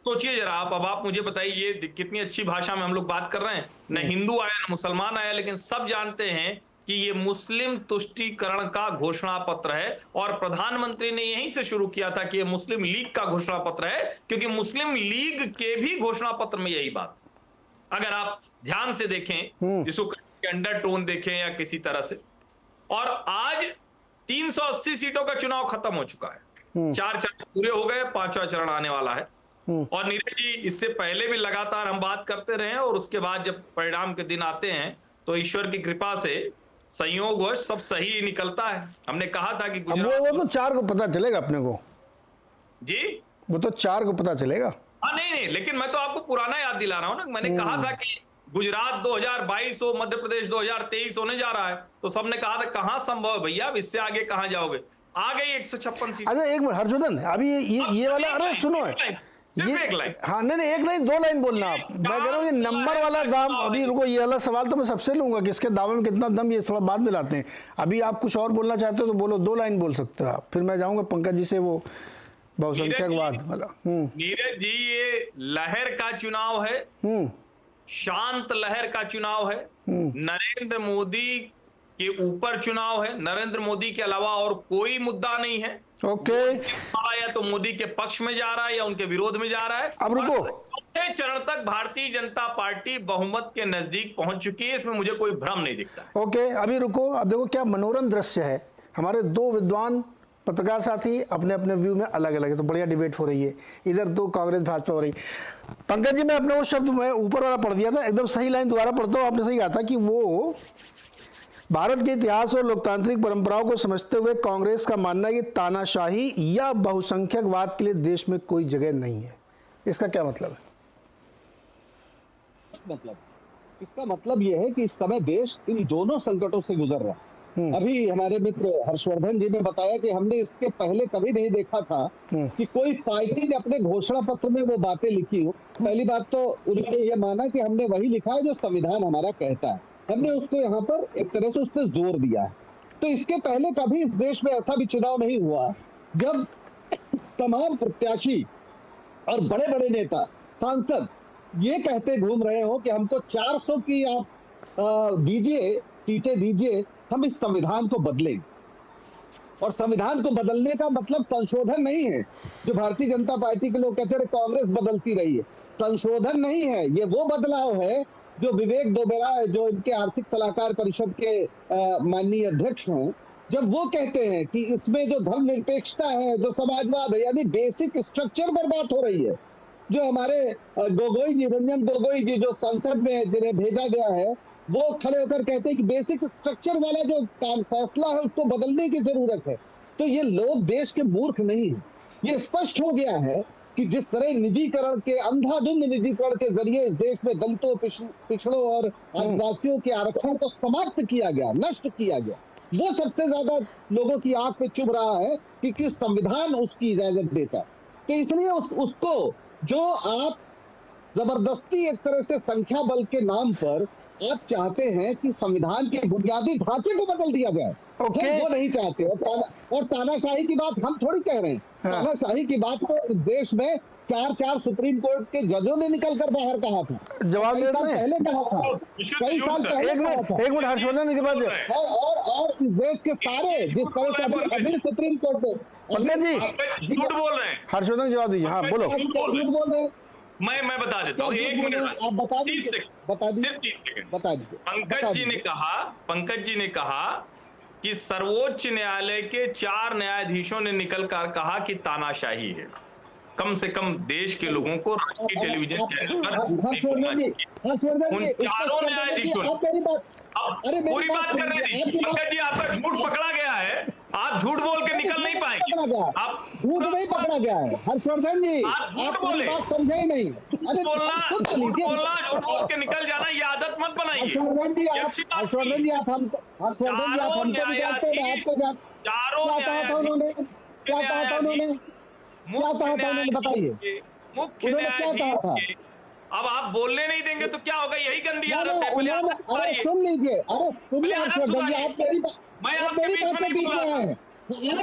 सोचिए जरा आप, अब आप मुझे बताइए, ये कितनी अच्छी भाषा में हम लोग बात कर रहे हैं, न हिंदू आया न मुसलमान आया, लेकिन सब जानते हैं कि ये मुस्लिम तुष्टीकरण का घोषणा पत्र है। और प्रधानमंत्री ने यहीं से शुरू किया था कि ये मुस्लिम लीग का घोषणा पत्र है, क्योंकि मुस्लिम लीग के भी घोषणा पत्र में यही बात, अगर आप ध्यान से देखें, जिसको अंडरटोन देखें या किसी तरह से। और आज 380 सीटों का चुनाव खत्म हो चुका है, 4 चरण पूरे हो गए, 5वां चरण आने वाला है। और नीरज जी, इससे पहले भी लगातार हम बात करते रहे, और उसके बाद जब परिणाम के दिन आते हैं तो ईश्वर की कृपा से संयोगवश सब सही निकलता है। हमने कहा था कि वो तो 4 को पता चलेगा अपने को, जी वो तो 4 को पता चलेगा। हाँ नहीं, लेकिन मैं तो आपको पुराना याद दिला रहा हूं ना। मैंने कहा था कि गुजरात 2022 हो, मध्य प्रदेश 2023 होने जा रहा है, तो सबने कहा था कहां संभव है भैया, अब इससे आगे कहां जाओगे। आ गई 156 सीट। अच्छा एक मिनट हर्षवर्धन, अभी ये वाला, अरे सुनो ये, हाँ नहीं एक लाइन 2 लाइन बोलना आप। मैं कह रहा हूँ ये नंबर वाला दाम, अभी रुको, ये वाला सवाल तो मैं सबसे लूंगा कि इसके दावे में कितना दम, ये थोड़ा बाद में लाते हैं। अभी आप कुछ और बोलना चाहते हो तो बोलो, 2 लाइन बोल सकते हो आप, फिर मैं जाऊंगा पंकज जी से वो बहुसंख्यकवाद वाला। नीरज जी, ये लहर का चुनाव है, शांत लहर का चुनाव है, नरेंद्र मोदी के ऊपर चुनाव है, नरेंद्र मोदी के अलावा और कोई मुद्दा नहीं है। ओके, या तो मोदी के पक्ष में जा रहा है या उनके विरोध में जा रहा है। अब रुको, चौथे चरण तक भारतीय जनता पार्टी बहुमत के नजदीक पहुंच चुकी है, इसमें मुझे कोई भ्रम नहीं दिखता। ओके, अभी रुको, अब देखो क्या मनोरम दृश्य है। हमारे 2 विद्वान पत्रकार साथी अपने अपने व्यू में अलग अलग है, तो बढ़िया डिबेट हो रही है। इधर 2 कांग्रेस भाजपा हो रही। पंकज जी, मैं अपने वो शब्द मैं ऊपर वाला पढ़ दिया था, एकदम सही लाइन दोबारा पढ़ता हूँ। आपने सही कहा था कि वो भारत के इतिहास और लोकतांत्रिक परंपराओं को समझते हुए कांग्रेस का मानना है कि तानाशाही या बहुसंख्यकवाद के लिए देश में कोई जगह नहीं है। इसका क्या मतलब है? इसका मतलब यह है कि इस समय देश इन दोनों संकटों से गुजर रहा है। अभी हमारे मित्र हर्षवर्धन जी ने बताया कि हमने इसके पहले कभी नहीं देखा था कि कोई पार्टी ने अपने घोषणा पत्र में वो बातें लिखी हो। पहली बात तो उन्होंने ये माना कि हमने वही लिखा है जो संविधान हमारा कहता है, हमने उसको यहाँ पर एक तरह से उस पर जोर दिया है। तो इसके पहले कभी इस देश में ऐसा भी चुनाव नहीं हुआ जब तमाम प्रत्याशी और बड़े बड़े नेता, सांसद ये कहते घूम रहे हो कि हमको 400 की आप दीजिए, सीटें दीजिए, हम इस संविधान को बदलेंगे। और संविधान को बदलने का मतलब संशोधन नहीं है जो भारतीय जनता पार्टी के लोग कहते रहे कांग्रेस बदलती रही है। संशोधन नहीं है, ये वो बदलाव है जो विवेक दुबे, जो इनके आर्थिक सलाहकार परिषद के माननीय अध्यक्ष हैं, जब वो कहते हैं कि इसमें जो धर्मनिरपेक्षता है, जो समाजवाद है, यानी बेसिक स्ट्रक्चर पर बात हो रही है। जो हमारे गोगोई जी, रंजन गोगोई जी जो संसद में जिन्हें भेजा गया है, वो खड़े होकर कहते हैं कि बेसिक स्ट्रक्चर वाला जो फैसला है उसको बदलने की जरूरत है। तो ये लोग देश के मूर्ख नहीं है। ये स्पष्ट हो गया है कि जिस तरह निजीकरण के, अंधाधुंध निजीकरण के जरिए इस देश में दलितों, पिछड़ों और आदिवासियों के आरक्षण को समाप्त किया गया, नष्ट किया गया, वो सबसे ज्यादा लोगों की आंख पे चुभ रहा है कि किस संविधान उसकी इजाजत देता है। तो इसलिए उसको जो आप जबरदस्ती एक तरह से संख्या बल के नाम पर आप चाहते हैं कि संविधान के बुनियादी ढांचे को बदल दिया जाए, वो नहीं चाहते। और तानाशाही की बात हम थोड़ी कह रहे हैं। तानाशाही की बात तो इस देश में 4 सुप्रीम कोर्ट के जजों ने निकलकर बाहर कहा था, जवाब कई साल पहले कहा था, कई साल पहले। एक मिनट हर्षवर्धन के बाद और इस देश के सारे, जिस तरह से अभी सुप्रीम कोर्ट में पंकज जी झूठ बोल रहे हैं। हर्षवर्धन जवाब दीजिए। हाँ बोलो। झूठ बोल रहे हैं। मैं बता देता हूँ, 1 मिनट, आप बता दीजिए, सिर्फ 30 सेकंड बता दीजिए। पंकज जी ने कहा कि सर्वोच्च न्यायालय के 4 न्यायाधीशों ने निकलकर कहा कि तानाशाही है। कम से कम देश के लोगों को राष्ट्रीय टेलीविजन चैनल पर उन 4 न्यायाधीशों ने पूरी बात करने दी। पंकज जी, आपका झूठ पकड़ा गया है, आप झूठ बोल के निकल नहीं पाएंगे। आप झूठ नहीं पकड़ा गया है हर्षवर्धन जी, आप झूठ बोले, बात समझे ही नहीं। अरे बोलना, झूठ बोल के निकल जाना, ये आदत मत बनाइए। हर्षवर्धन जी आप हमको भी जानते हैं, आपको क्या कहा था उन्होंने, बताइए मुख्य न्यायाधीश। अब आप बोलने नहीं देंगे तो क्या होगा, यही गंदी आदत है। अरे सुन लीजिए, अरे सुनिए हर्षवर्धन जी, आप मेरी बात के बीच में हैं।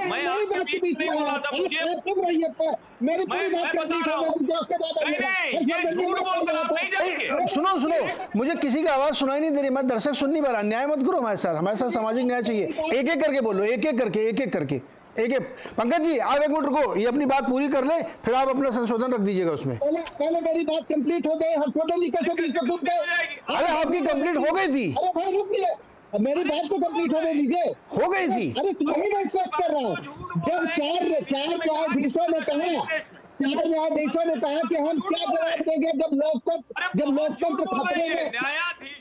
मैं आपके बीच में बोला था, मुझे आप चुप रहिए, मेरी पूरी बात कंप्लीट हो गई, उसके बाद सुनो, मुझे किसी की आवाज सुनाई नहीं दे रही, मैं दर्शक सुन नहीं पा रहा। न्याय मत करो हमारे साथ सामाजिक न्याय चाहिए। एक एक करके बोलो, एक एक करके। पंकज जी आप 1 मिनट रुको, ये अपनी बात पूरी कर ले, फिर आप अपना संशोधन रख दीजिएगा उसमें। पहले मेरी बात कंप्लीट हो गई, हर्षवर्धन जी कैसे बीच में कूद गए? अरे आपकी कंप्लीट हो गई थी। अरे भाई रुकिए, मेरी बात तो कंप्लीट होने दीजिए। हो गई थी। अरे तुम्हें मैं स्पष्ट कर रहा हूँ, जब 4 न्यायाधीशों ने कहा कि हम क्या जवाब देंगे जब लोकतंत्र खतरे में,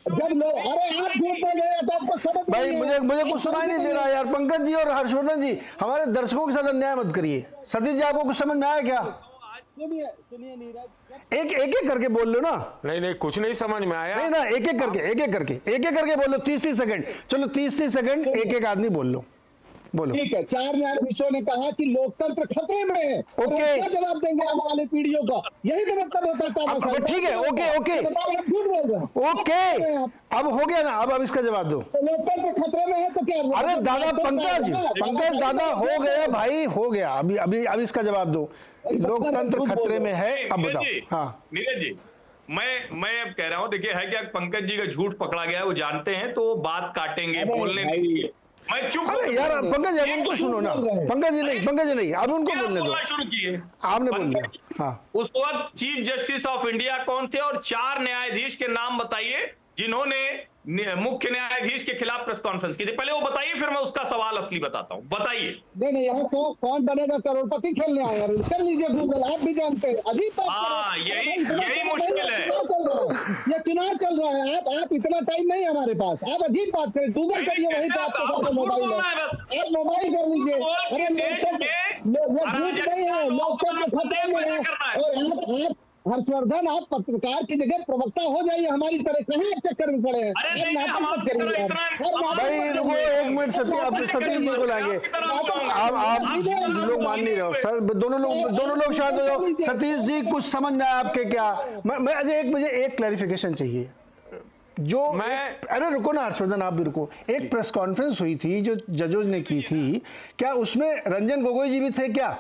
जब लोग, अरे आप झूठ बोल रहे हैं तो आपको समझ भाई मुझे कुछ सुनाई नहीं दे रहा यार। पंकज जी और हर्षवर्धन जी, हमारे दर्शकों के साथ अन्याय मत करिए। सतीश जी, आपको कुछ समझ में आया क्या? सुनिए नीरज, एक करके बोल लो ना। नहीं कुछ नहीं समझ में आया। नहीं ना, एक एक करके बोल लो। 30 सेकंड, चलो 30 सेकंड एक आदमी बोल लो, बोलो। ठीक है। 4 न्यायाधीशों ने कहा कि लोकतंत्र खतरे में है। ओके। क्या जवाब देंगे आने वाली पीढ़ियों को? यही तो मतलब होता है। ठीक है, ओके बताओ, हम झूठ बोल रहे हैं। ओके, अब हो गया ना, अब इसका जवाब दो। तो लोकतंत्र खतरे में है तो क्या? अरे दादा पंकज दादा, हो गया भाई, हो गया। अभी इसका जवाब दो। लोकतंत्र खतरे में है, अब बताओ। हाँ नीरज जी, मैं अब कह रहा हूं, देखिए है क्या, पंकज जी का झूठ पकड़ा गया है, वो जानते हैं, तो वो बात काटेंगे, बोलने नहीं। मैं चुप। अरे यार पंकज, अब उनको सुनो ना। पंकज जी नहीं, अब उनको बोलने दो। शुरू किए आपने बोल दिया। हाँ, उस वक्त चीफ जस्टिस ऑफ इंडिया कौन थे, और 4 न्यायाधीश के नाम बताइए जिन्होंने मुख्य न्यायाधीश के खिलाफ प्रेस कॉन्फ्रेंस की थी। पहले वो बताइए, फिर मैं उसका सवाल असली बताता हूँ। बताइए। नहीं, यहाँ कौन बनेगा करोड़पति खेलने आए हैं? कर लीजिए गूगल, आप भी जानते हैं। अभी तक यही मुश्किल है। ये चुनाव चल रहा है। आप इतना टाइम नहीं है हमारे पास। आप अजीब बात करें, गूगल करिए, वहीं पे आपके पास मोबाइल है, आप मोबाइल कर लीजिए। अरे झूठ नहीं है, लोकतंत्र खतरे में है। और आप हर्षवर्धन, आप पत्रकार की जगह प्रवक्ता हो जाइए हमारी तरह। कहाँ आप चक्कर में पड़े हैं? भाई रुको 1 मिनट, सतीश जी को लाएंगे। आप लोग मान नहीं रहे हो सर, दोनों लोग शायद हो जाओ। सतीश जी, कुछ समझ में आया आपके क्या? मुझे एक क्लैरिफिकेशन चाहिए। जो अरे रुको ना हर्षवर्धन, आप भी रुको। एक प्रेस कॉन्फ्रेंस हुई थी जो जजों ने की थी, क्या उसमें रंजन गोगोई जी भी थे क्या?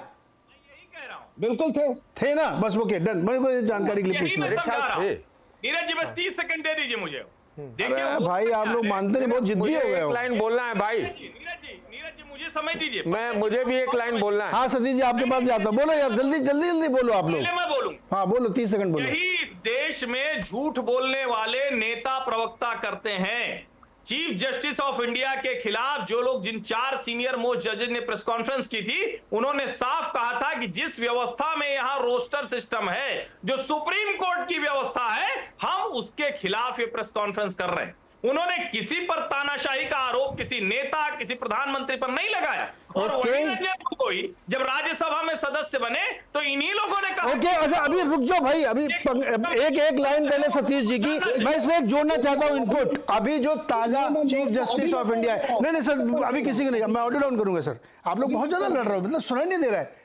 बिल्कुल थे ना, बस वो के डन। मैं कोई जानकारी के लिए पूछना। नीरज जी, बस 30 सेकंड दे दीजिए मुझे। अरे भाई, आप लोग मानते नहीं, बहुत जिद्दी हो गए हो। लाइन बोलना है भाई। नीरज जी मुझे समय दीजिए। मुझे भी एक लाइन बोलना है। हाँ सतीश जी, आपके पास भी आता हूँ। बोलो यार, जल्दी बोलो आप लोग। मैं बोलूं? हाँ बोलो, 30 सेकंड बोलो। यही देश में झूठ बोलने वाले नेता प्रवक्ता करते हैं। चीफ जस्टिस ऑफ इंडिया के खिलाफ जो लोग, जिन 4 सीनियर मोस्ट जजेस ने प्रेस कॉन्फ्रेंस की थी, उन्होंने साफ कहा था कि जिस व्यवस्था में यहां रोस्टर सिस्टम है, जो सुप्रीम कोर्ट की व्यवस्था है, हम उसके खिलाफ ये प्रेस कॉन्फ्रेंस कर रहे हैं। उन्होंने किसी पर तानाशाही का आरोप किसी नेता, किसी प्रधानमंत्री पर नहीं लगाया। और वही रंजन गोगोई जब राज्यसभा में सदस्य बने तो इन्हीं लोगों ने कहा। ओके, अच्छा अभी रुक जाओ भाई, अभी एक लाइन पहले सतीश जी की मैं इसमें एक जोड़ना चाहता हूं इनपुट। अभी जो ताजा चीफ जस्टिस ऑफ इंडिया है, नहीं सर, अभी किसी को नहीं, मैं ऑडियो डाउन करूंगा सर। आप लोग बहुत ज्यादा लड़ रहे हो, मतलब सुनाई नहीं दे रहा है।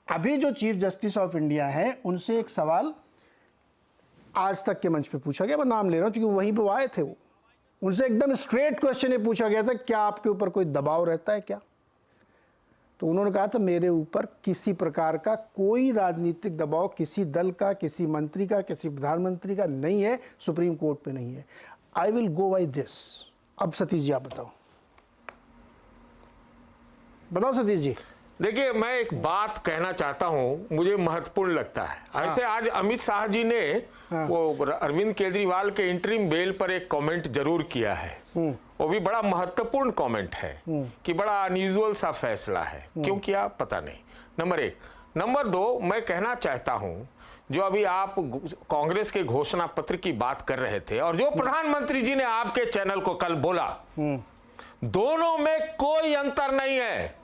अभी जो चीफ जस्टिस ऑफ इंडिया है, उनसे एक सवाल आज तक के मंच पे पूछा गया, मैं नाम ले रहा हूं क्योंकि वहीं पे वो आए थे। वो उनसे एकदम स्ट्रेट क्वेश्चन ये पूछा गया था, क्या आपके ऊपर कोई दबाव रहता है क्या? तो उन्होंने कहा था, मेरे ऊपर किसी प्रकार का कोई राजनीतिक दबाव किसी दल का, किसी मंत्री का, किसी प्रधानमंत्री का नहीं है, सुप्रीम कोर्ट पे नहीं है। I will go by this. अब सतीश जी आप बताओ सतीश जी। देखिए, मैं एक बात कहना चाहता हूं, मुझे महत्वपूर्ण लगता है। ऐसे आज अमित शाह जी ने वो अरविंद केजरीवाल के इंटरिम बेल पर एक कमेंट जरूर किया है। वो भी बड़ा महत्वपूर्ण कमेंट है कि बड़ा अनयूजुअल सा फैसला है। क्यों किया पता नहीं, नंबर 1। नंबर 2, मैं कहना चाहता हूं, जो अभी आप कांग्रेस के घोषणा पत्र की बात कर रहे थे और जो प्रधानमंत्री जी ने आपके चैनल को कल बोला, दोनों में कोई अंतर नहीं है।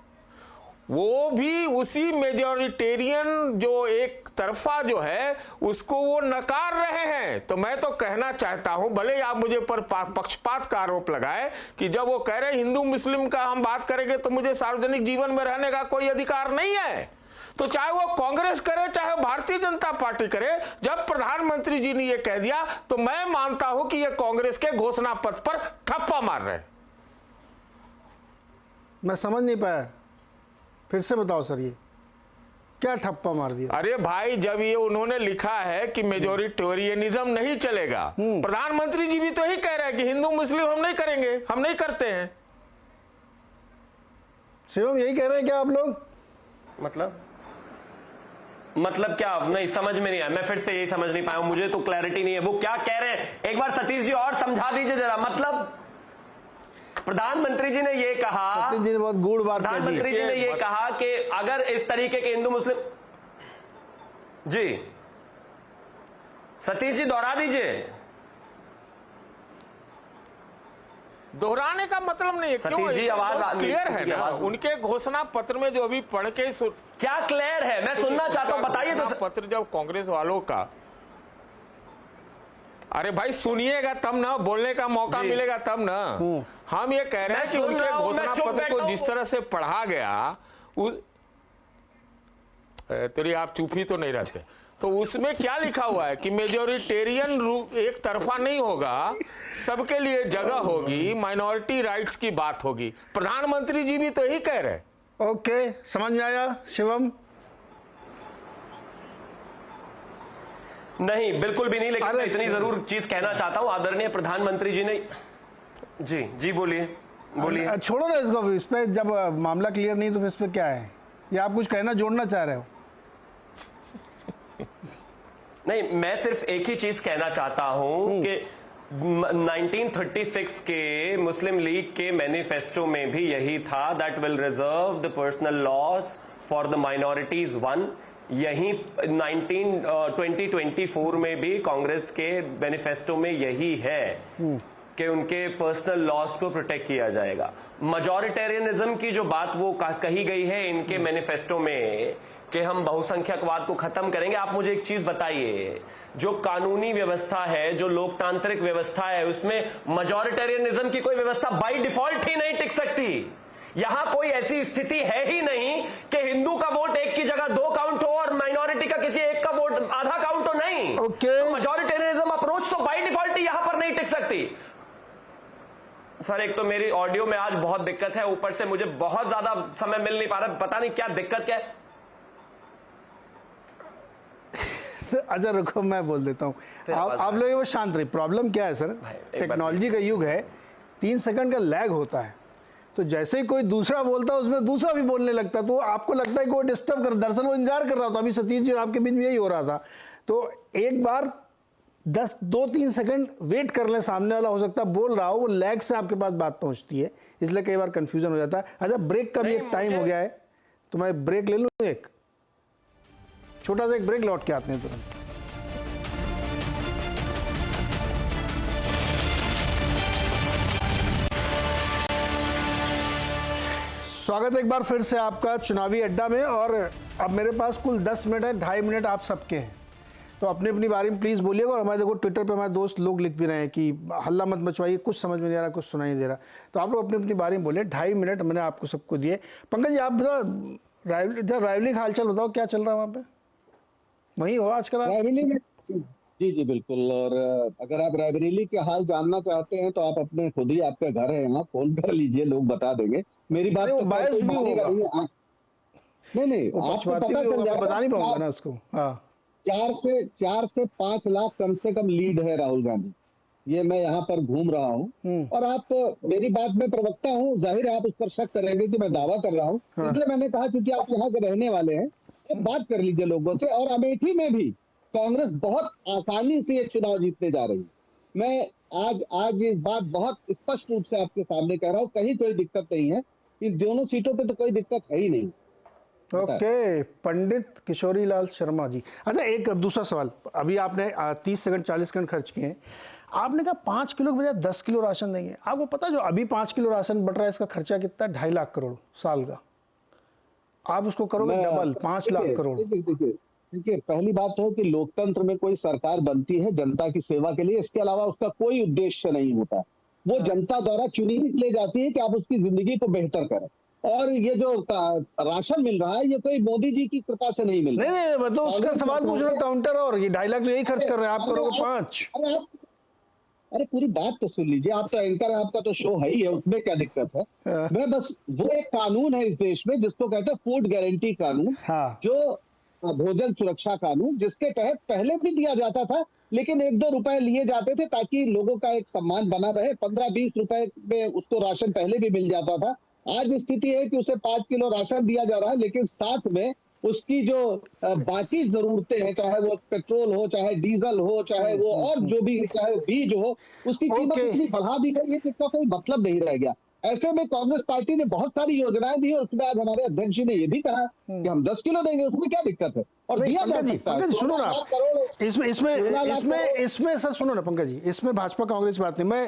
वो भी उसी मेजॉरिटेरियन जो एक तरफा जो है उसको वो नकार रहे हैं। तो मैं तो कहना चाहता हूं, भले आप मुझे पर पक्षपात का आरोप लगाए कि जब वो कह रहे हिंदू मुस्लिम का हम बात करेंगे तो मुझे सार्वजनिक जीवन में रहने का कोई अधिकार नहीं है। तो चाहे वो कांग्रेस करे, चाहे भारतीय जनता पार्टी करे, जब प्रधानमंत्री जी ने ये कह दिया तो मैं मानता हूं कि ये कांग्रेस के घोषणा पत्र पर ठप्पा मार रहे हैं। मैं समझ नहीं पाया, फिर से बताओ सर, ये क्या ठप्पा मार दिया? अरे भाई, जब ये उन्होंने लिखा है कि मेजॉरिटेरियनिज्म नहीं चलेगा, प्रधानमंत्री जी भी तो यही कह रहे हैं कि हिंदू मुस्लिम हम नहीं करेंगे, हम नहीं करते हैं। शिवम यही कह रहे हैं क्या आप लोग? मतलब क्या? नहीं समझ में नहीं आया, मैं फिर से यही समझ नहीं पाया हूं, मुझे तो क्लैरिटी नहीं है वो क्या कह रहे हैं। एक बार सतीश जी और समझा दीजिए जरा। मतलब प्रधानमंत्री जी ने ये कहा, सतीश जी ने बहुत गूढ़ बात कह दी। प्रधानमंत्री जी ने ये कहा कि अगर इस तरीके के हिंदू मुस्लिम, जी सतीश जी दोहरा दीजिए। दोहराने का मतलब नहीं है। सतीश जी, आवाज क्लियर है ना, आवाज उनके घोषणा पत्र में जो अभी पढ़ के क्या क्लियर है, मैं सुनना चाहता हूं, बताइए तो। पत्र जब कांग्रेस वालों का, अरे भाई सुनिएगा तब ना, बोलने का मौका मिलेगा तब ना। हम ये कह रहे हैं कि उनके घोषणा पत्र को जिस तरह से पढ़ा गया, तेरी आप चुप ही तो नहीं रहते, तो उसमें क्या लिखा हुआ है कि मेजोरिटेरियन एक तरफा नहीं होगा, सबके लिए जगह होगी, माइनॉरिटी राइट्स की बात होगी। प्रधानमंत्री जी भी तो यही कह रहे हैं। ओके, समझ में आया शिवम? नहीं, बिल्कुल भी नहीं, लेकिन मैं इतनी जरूर चीज कहना चाहता हूं, आदरणीय प्रधानमंत्री जी ने। जी बोलिए बोलिए। छोड़ो ना इसको, इस पे जब मामला क्लियर नहीं तो इस पे क्या है, या आप कुछ कहना जोड़ना चाह रहे हो? नहीं, मैं सिर्फ एक ही चीज कहना चाहता हूं कि 1936 के मुस्लिम लीग के मैनिफेस्टो में भी यही था, that will reserve the personal laws for the minorities one. यही 2024 में भी कांग्रेस के मैनिफेस्टो में यही है कि उनके पर्सनल लॉज को प्रोटेक्ट किया जाएगा। मजॉरिटेरियनिज्म की जो बात वो कही गई है इनके मैनिफेस्टो में कि हम बहुसंख्यकवाद को खत्म करेंगे। आप मुझे एक चीज बताइए, जो कानूनी व्यवस्था है, जो लोकतांत्रिक व्यवस्था है, उसमें मजॉरिटेरियनिज्म की कोई व्यवस्था बाय डिफॉल्ट ही नहीं टिक सकती। यहां कोई ऐसी स्थिति है ही नहीं कि हिंदू का वोट एक की जगह 2 काउंट हो और माइनॉरिटी का किसी एक का वोट आधा काउंट हो, नहीं। तो मजॉरिटेरियनिज्म अप्रोच तो बाय डिफॉल्ट ही यहां पर नहीं टिक सकती। सर, एक तो मेरी ऑडियो में आज बहुत दिक्कत है, ऊपर से मुझे बहुत ज्यादा समय मिल नहीं पा रहा, पता नहीं क्या दिक्कत क्या है। अच्छा रुको, मैं बोल देता हूँ। आप लोग वो शांत रहिए। प्रॉब्लम क्या है सर, टेक्नोलॉजी का युग है, 3 सेकंड का लैग होता है, तो जैसे ही कोई दूसरा बोलता है उसमें दूसरा भी बोलने लगता है, तो आपको लगता है कि वो डिस्टर्ब कर, दरअसल वो इंतजार कर रहा था। अभी सतीश जी और आपके बीच में यही हो रहा था। तो एक बार 2-3 सेकंड वेट कर लें, सामने वाला हो सकता है बोल रहा हो, वो लैग से आपके पास बात पहुंचती है, इसलिए कई बार कंफ्यूजन हो जाता है। अच्छा, ब्रेक का भी एक टाइम हो गया है, तो मैं ब्रेक ले लूँ, एक छोटा सा एक ब्रेक, लौट के आते हैं तुरंत। स्वागत है एक बार फिर से आपका चुनावी अड्डा में, और अब मेरे पास कुल 10 मिनट है, 2.5 मिनट आप सबके हैं, तो अपनी अपनी बारे में प्लीज़ बोलिएगा। और हमारे देखो ट्विटर पे हमारे दोस्त लोग लिख भी रहे हैं कि हल्ला मत मचवाइए, कुछ समझ में नहीं आ रहा, कुछ सुनाई नहीं दे रहा, तो आप लोग अपनी अपनी बारे में बोलिए। 2.5 मिनट मैंने आपको सबको दिए। पंकज जी, आप जरा रायबरेली का हालचाल बताओ, क्या चल रहा है वहाँ पे? वहीं हो आजकल आप? रायबरेली में जी बिल्कुल। और अगर आप रायबरेली के हाल जानना चाहते हैं तो आप अपने खुद ही, आपका घर है यहाँ, फोन कर लीजिए, लोग बता देंगे। मेरी बात तो बायस भी होगा। नहीं, आपको पता चल जाएगा, बता नहीं पाऊंगा ना उसको। हाँ, 4 से 5 लाख कम से कम लीड है राहुल गांधी। ये मैं यहाँ पर घूम रहा हूँ, और आप मेरी बात में प्रवक्ता हूँ, जाहिर है आप उस पर शक करेंगे कि मैं दावा कर रहा हूँ। इसलिए मैंने कहा क्योंकि आप यहाँ के रहने वाले हैं, तो बात कर लीजिए लोगों से। और अमेठी में भी कांग्रेस बहुत आसानी से ये चुनाव जीतने जा रही है। मैं आज ये बात बहुत स्पष्ट रूप से आपके सामने कह रहा हूँ, कहीं कोई दिक्कत नहीं है, इन दोनों सीटों पे तो कोई दिक्कत है ही नहीं। ओके, पंडित किशोरी लाल शर्मा जी। अच्छा, एक दूसरा सवाल, अभी आपने 30 सेकंड 40 सेकंड खर्च किए हैं, आपने कहा 5 किलो के बजाय 10 किलो राशन देंगे। आपको पता जो अभी 5 किलो राशन बट रहा है, इसका खर्चा कितना है? 2.5 लाख करोड़ साल का। आप उसको करोगे डबल, 5 लाख करोड़। देखिए, पहली बात हो कि लोकतंत्र में कोई सरकार बनती है जनता की सेवा के लिए, इसके अलावा उसका कोई उद्देश्य नहीं होता। वो जनता द्वारा चुनी इसलिए जाती है कि आप उसकी जिंदगी को बेहतर करें। और ये जो राशन मिल रहा है, ये कोई मोदी जी की कृपा से नहीं मिल रहा। नहीं, मैं तो उसका सवाल पूछ रहा हूं, काउंटर, और ये 2.5 लाख तो यही खर्च कर रहे हैं, आप करोगे 5। अरे पूरी बात तो सुन लीजिए, आप तो एंकर, आपका तो शो है ही है, उसमें क्या दिक्कत है? मैं बस, वो एक कानून है इस देश में जिसको कहते हैं फूड गारंटी कानून, जो भोजन सुरक्षा कानून, जिसके तहत पहले भी दिया जाता था, लेकिन 1-2 रुपए लिए जाते थे ताकि लोगों का एक सम्मान बना रहे। 15-20 रुपए में उसको राशन पहले भी मिल जाता था। आज स्थिति है कि उसे 5 किलो राशन दिया जा रहा है, लेकिन साथ में उसकी जो बाकी जरूरतें हैं, चाहे वो पेट्रोल हो, चाहे डीजल हो, चाहे वो और जो भी, चाहे बीज हो, उसकी कीमत इतनी बढ़ा दी गई है कि इसका कोई मतलब नहीं रह गया। ऐसे में कांग्रेस पार्टी ने बहुत सारी योजनाएं दी है, उसमें आज हमारे अध्यक्ष जी ने ये भी कहा कि हम 10 किलो देंगे, उसमें क्या दिक्कत है? और दिया जा सकता है। सुनो ना, इसमें सर सुनो ना पंकज जी, इसमें भाजपा कांग्रेस बात नहीं,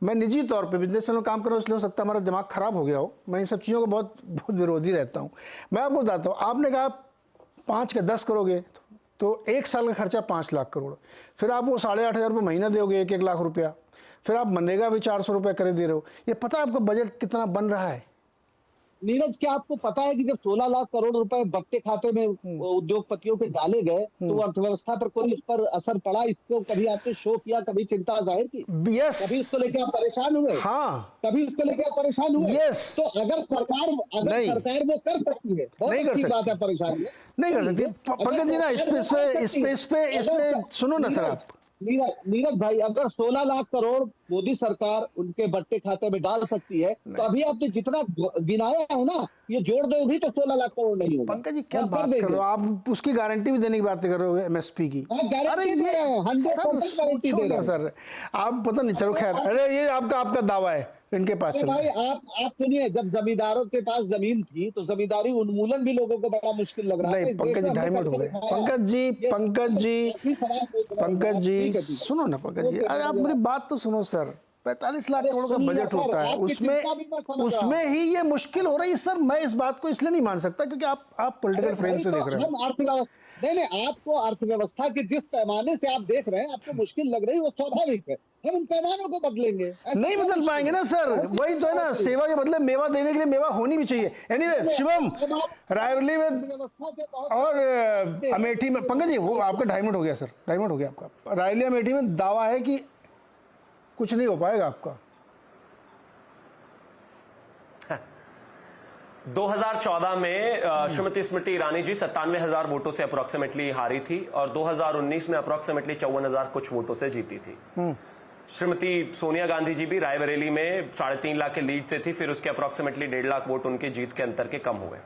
मैं निजी तौर पे बिजनेस में काम कर रहा हूँ, इसलिए हो सकता है हमारा दिमाग खराब हो गया हो, मैं इन सब चीज़ों को बहुत बहुत विरोधी रहता हूँ। मैं आपको बताता हूँ, आपने कहा 5 का 10 करोगे तो 1 साल का खर्चा 5 लाख करोड़, फिर आप वो 8,500 रुपये महीना दोगे, 1-1 लाख रुपया, फिर आप मनरेगा भी 400 रुपये करे दे रहे हो। ये पता है आपका बजट कितना बन रहा है? नीरज, क्या आपको पता है कि जब 16 लाख करोड़ रुपए बट्टे खाते में उद्योगपतियों के डाले गए तो अर्थव्यवस्था पर कोई उस पर असर पड़ा? इसको कभी आपने शो किया, कभी चिंता जाहिर की? यस। कभी इसको लेकर आप परेशान हुए? हाँ, कभी इसको लेकर आप परेशान हुए? यस। तो अगर सरकार वो कर सकती है, बहुत नहीं कर अच्छी बात सकती। है, परेशान नहीं कर सकती। पंकज जी ना, इस पे सुनो ना सर आप। नीरज भाई, अगर 16 लाख करोड़ मोदी सरकार उनके बट्टे खाते में डाल सकती है तो अभी आपने जितना गिनाया है ना, ये जोड़ दो भी तो 16 लाख करोड़ नहीं होगा। पंकज जी क्या बात कर रहे हो आप? उसकी गारंटी भी देने की बात कर रहे हो एमएसपी की? गारंटी दे रहे हैं, 100% गारंटी दे रहे हैं सर, आप पता नहीं, चलो खैर, अरे ये आपका दावा है, इनके पास चलो। भाई आप सुनिए, जब जमींदारों के पास जमीन थी तो जमींदारी उन्मूलन भी लोगों को बड़ा मुश्किल लग रहा है। नहीं पंकज जी, 2.5 मिनट हो गए। पंकज जी सुनो ना, पंकज जी, अरे आप मेरी बात तो सुनो सर। 45 लाख करोड़ का बजट होता है, उसमें ही ये मुश्किल हो रही है सर। मैं इस बात को इसलिए नहीं मान सकता क्योंकि आप पॉलिटिकल फ्रेम से देख रहे हो। नहीं, आपको अर्थव्यवस्था के जिस पैमाने से आप देख रहे हैं, आपको मुश्किल लग रही है, वो स्वाभाविक है। हम उन पैमानों को बदलेंगे, नहीं बदल पाएंगे ना सर, वही तो है ना, सेवा के बदले मेवा देने के लिए मेवा होनी भी चाहिए। एनीवे, शिवम, रायबरेली में और अमेठी में, पंकज जी वो आपका 2.5 मिनट हो गया सर, 2.5 मिनट हो गया आपका। रायबरेली अमेठी में दावा है कि कुछ नहीं हो पाएगा आपका। 2014 में श्रीमती स्मृति ईरानी जी 97,000 वोटों से अप्रोक्सीमेटली हारी थी और 2019 में अप्रोक्सीमेटली 54,000 कुछ वोटों से जीती थी। श्रीमती सोनिया गांधी जी भी रायबरेली में 3.5 लाख के लीड से थी, फिर उसके अप्रोक्सीमेटली 1.5 लाख वोट उनके जीत के अंतर के कम हुए।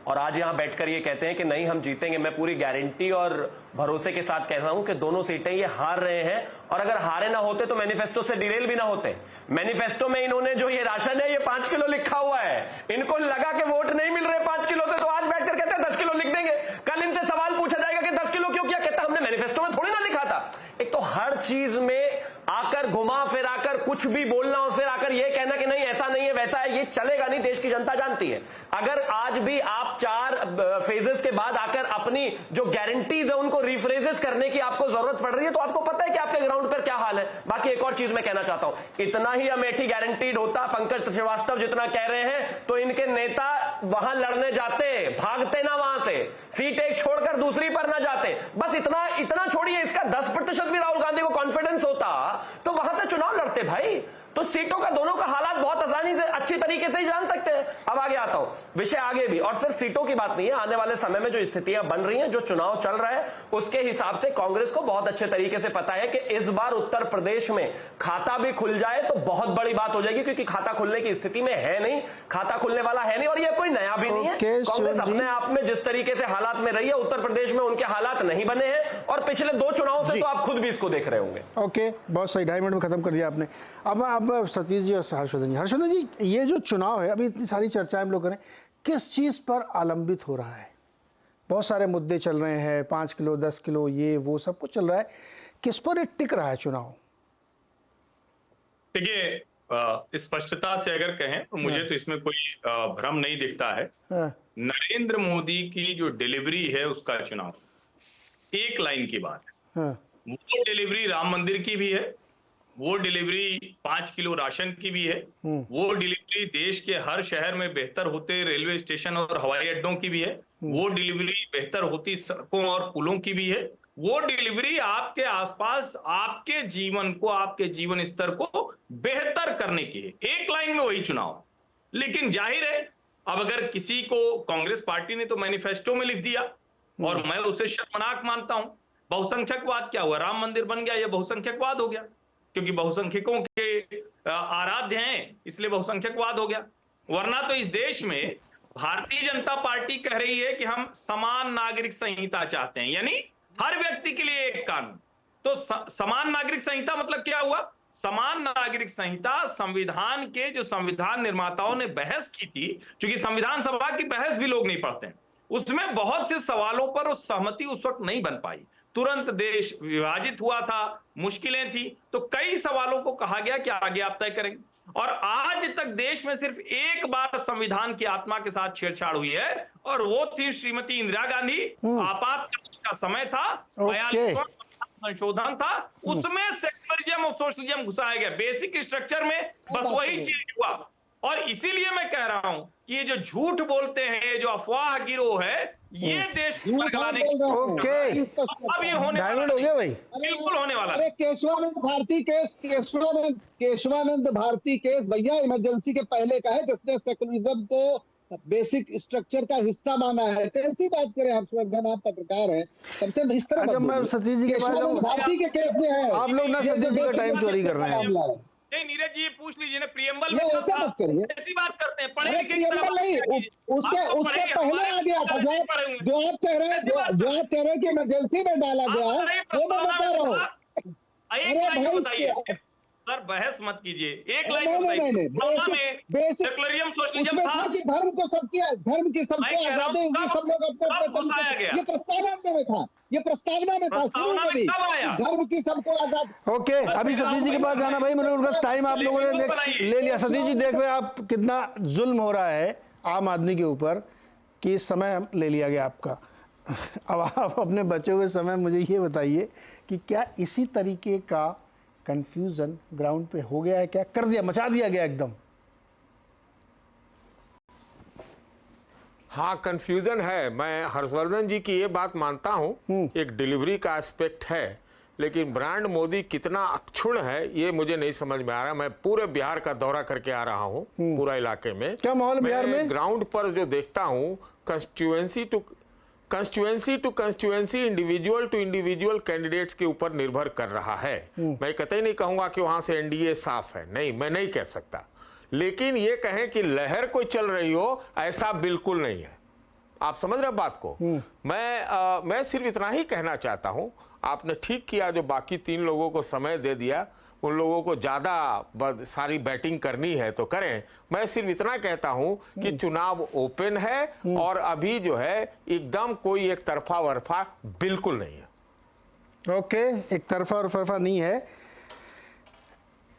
और आज यहां बैठकर ये कहते हैं कि नहीं हम जीतेंगे। मैं पूरी गारंटी और भरोसे के साथ कहता हूं कि दोनों सीटें ये हार रहे हैं, और अगर हारे ना होते तो मैनिफेस्टो से डिरेल भी ना होते। मैनिफेस्टो में इन्होंने जो ये राशन है ये 5 किलो लिखा हुआ है, इनको लगा कि वोट नहीं मिल रहे 5 किलो से, तो आज बैठकर कहते हैं 10 किलो लिख देंगे। कल इनसे सवाल पूछा जाएगा कि 10 किलो क्यों किया, कहता हमने मैनिफेस्टो में थोड़ी ना लिखा था। एक तो हर चीज में आकर घुमा फिर आकर कुछ भी बोलना और फिर आकर यह कहना कि नहीं ऐसा नहीं है वैसा है, ये चलेगा नहीं। देश की जनता जानती है। अगर आज भी आप 4 फेजेस के बाद आकर अपनी जो गारंटीज है उनको रिफ्रेजेस करने की आपको जरूरत पड़ रही है, तो आपको पता है कि आपके ग्राउंड पर क्या हाल है। बाकी एक और चीज मैं कहना चाहता हूं, इतना ही अमेठी गारंटीड होता पंकज श्रीवास्तव जितना कह रहे हैं, तो इनके नेता वहां लड़ने जाते, भागते ना वहां से, सीट एक छोड़कर दूसरी पर ना जाते। बस इतना छोड़िए, इसका 10% भी राहुल गांधी को कॉन्फिडेंस होता तो वहां से चुनाव लड़ते भाई। तो सीटों का दोनों का हालात बहुत आसानी से अच्छी तरीके से ही जान सकते हैं। अब आगे आता हूं, विषय आगे भी, और सिर्फ सीटों की बात नहीं है, आने वाले समय में जो स्थितियां बन रही हैं, जो चुनाव चल रहा है, उसके हिसाब से कांग्रेस को बहुत अच्छे तरीके से पता है कि इस बार उत्तर प्रदेश में खाता भी खुल जाए तो बहुत बड़ी बात हो जाएगी, क्योंकि खाता खुलने की स्थिति में है नहीं, खाता खुलने वाला है नहीं, और यह कोई नया भी नहीं है। कांग्रेस अपने आप में जिस तरीके से हालात में रही है, उत्तर प्रदेश में उनके हालात नहीं बने हैं, और पिछले 2 चुनावों से तो आप खुद भी इसको देख रहे होंगे। ओके, बहुत सही, 2.5 मिनट में खत्म कर दिया आपने। अब सतीश जी और हर्षवर्धन जी, ये जो चुनाव है, अभी इतनी सारी चर्चाएं हम लोग करें, किस चीज पर आलंबित हो रहा है? बहुत सारे मुद्दे चल रहे हैं, 5 किलो 10 किलो ये वो सब कुछ चल रहा है, किस पर ये टिक रहा है चुनाव? देखिए, स्पष्टता से अगर कहें तो मुझे तो इसमें कोई भ्रम नहीं दिखता है। नरेंद्र मोदी की जो डिलीवरी है उसका चुनाव एक लाइन की बात है। वो डिलीवरी राम मंदिर की भी है, वो डिलीवरी 5 किलो राशन की भी है, वो डिलीवरी देश के हर शहर में बेहतर होते रेलवे स्टेशन और हवाई अड्डों की भी है, वो डिलीवरी बेहतर होती सड़कों और पुलों की भी है, वो डिलीवरी आपके आसपास आपके जीवन को, आपके जीवन स्तर को बेहतर करने की है। एक लाइन में वही चुनाव। लेकिन जाहिर है, अब अगर किसी को, कांग्रेस पार्टी ने तो मैनिफेस्टो में लिख दिया और मैं उसे शर्मनाक मानता हूं। बहुसंख्यकवाद क्या हुआ? राम मंदिर बन गया, यह बहुसंख्यकवाद हो गया, क्योंकि बहुसंख्यकों के आराध्य हैं, इसलिए बहुसंख्यकवाद हो गया। वरना तो इस देश में भारतीय जनता पार्टी कह रही है कि हम समान नागरिक संहिता चाहते हैं, यानी हर व्यक्ति के लिए एक कानून। तो समान नागरिक संहिता मतलब क्या हुआ? समान नागरिक संहिता संविधान के, जो संविधान निर्माताओं ने बहस की थी, क्योंकि संविधान सभा की बहस भी लोग नहीं पढ़ते हैं, उसमें बहुत से सवालों पर सहमति उस वक्त नहीं बन पाई। तुरंत देश विभाजित हुआ था, मुश्किलें थी, तो कई सवालों को कहा गया कि आगे आप तय करेंगे। और आज तक देश में सिर्फ एक बार संविधान की आत्मा के साथ छेड़छाड़ हुई है, और वो थी श्रीमती इंदिरा गांधी। आपातकाल का समय था, 42वां संशोधन था, उसमें सेक्युलरिज्म और सोशलिज्म घुसाया गया बेसिक स्ट्रक्चर में, बस वही चीज हुआ। और इसीलिए मैं कह रहा हूं कि ये जो झूठ बोलते हैं, जो अफवाह गिरोह है, ये देश को बरगलाने की ओके, अब ये होने वाला डायवर्ट हो गया भाई। बिल्कुल होने वाला। अरे केशवानंद भारती केस भैया इमरजेंसी के पहले का है, जिसने सेकुलरिज्म को बेसिक स्ट्रक्चर का हिस्सा माना है। कैसी बात करें हर्षवर्धन, आप पत्रकार हैं, कम से कम इस तरह जब मैं सतीश जी के पास जाऊं, भारती के केस में है, आप लोग ना सतीश जी का टाइम चोरी कर रहे हैं। नहीं नीरज जी, पूछ लीजिए ना, प्रियम्बल में ऐसा था, मत करिए। ऐसी बात करते हैं, पढ़े अरे लिखे की तरह प्रियम्बल नहीं, उसके पहले आ गया था। जो आप कह रहे हैं कि इमरजेंसी में डाला गया, वो मैं बता रहा हूँ। एक लाइन बताइए सर, बहस मत कीजिए, एक लाइन बताइए। सेक्युलरिज्म सोशलिज्म था कि धर्म की सबको आजादी होगी, सब लोग अपने ये प्रस्तावना में था, ये प्रस्तावना में था, धर्म की सबको आजादी। ओके, अभी सतीश जी के पास जाना भाई, मैंने उनका टाइम आप लोगों ने ले लिया। सतीश जी देख रहे हैं आप कितना जुल्म हो रहा है आम आदमी के ऊपर, कि समय ले लिया गया आपका। अब आप अपने बचे हुए समय मुझे ये बताइए कि क्या इसी तरीके का कंफ्यूजन ग्राउंड पे हो गया है? क्या कर दिया, मचा दिया गया एकदम? हाँ, कंफ्यूजन है। मैं हर्षवर्धन जी की ये बात मानता हूँ, एक डिलीवरी का एस्पेक्ट है, लेकिन ब्रांड मोदी कितना अक्षुण है ये मुझे नहीं समझ में आ रहा। मैं पूरे बिहार का दौरा करके आ रहा हूँ, पूरा इलाके में। क्या माहौल बिहार में? ग्राउंड पर जो देखता हूँ, constituency to constituency, individual to individual candidates के ऊपर निर्भर कर रहा है। मैं कतई नहीं कहूंगा कि वहां से एनडीए साफ है, नहीं, मैं नहीं कह सकता, लेकिन ये कहें कि लहर कोई चल रही हो, ऐसा बिल्कुल नहीं है। आप समझ रहे बात को? मैं सिर्फ इतना ही कहना चाहता हूं, आपने ठीक किया जो बाकी 3 लोगों को समय दे दिया। उन लोगों को ज़्यादा सारी बैटिंग करनी है तो करें। मैं सिर्फ इतना कहता हूं कि चुनाव ओपन है, और अभी जो है एकदम कोई एक तरफा वरफा बिल्कुल नहीं है। ओके, एक तरफा और फरफा नहीं है।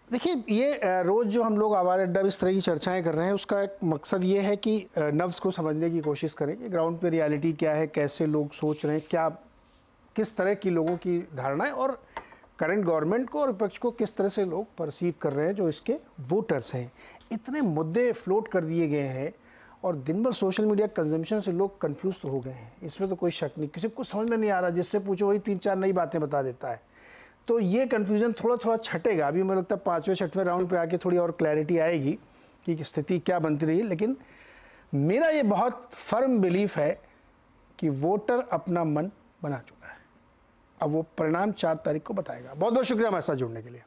देखिए, ये रोज़ जो हम लोग आवाज़ अड्डा इस तरह की चर्चाएं कर रहे हैं, उसका एक मकसद ये है कि नफ्स को समझने की कोशिश करें कि ग्राउंड पे रियलिटी क्या है, कैसे लोग सोच रहे हैं, क्या किस तरह की लोगों की धारणाएं, और करंट गवर्नमेंट को और विपक्ष को किस तरह से लोग परसीव कर रहे हैं जो इसके वोटर्स हैं। इतने मुद्दे फ्लोट कर दिए गए हैं, और दिन भर सोशल मीडिया कंजम्पशन से लोग कंफ्यूज तो हो गए हैं, इसमें तो कोई शक नहीं। किसी को समझ में नहीं आ रहा, जिससे पूछो वही 3-4 नई बातें बता देता है। तो ये कन्फ्यूज़न थोड़ा थोड़ा छटेगा। अभी मुझे लगता है 5वें-6वें राउंड पे आके थोड़ी और क्लैरिटी आएगी कि स्थिति क्या बनती रही। लेकिन मेरा ये बहुत फर्म बिलीफ है कि वोटर अपना मन बना चुका है। अब वो परिणाम 4 तारीख को बताएगा। बहुत बहुत शुक्रिया हमारे साथ जुड़ने के लिए।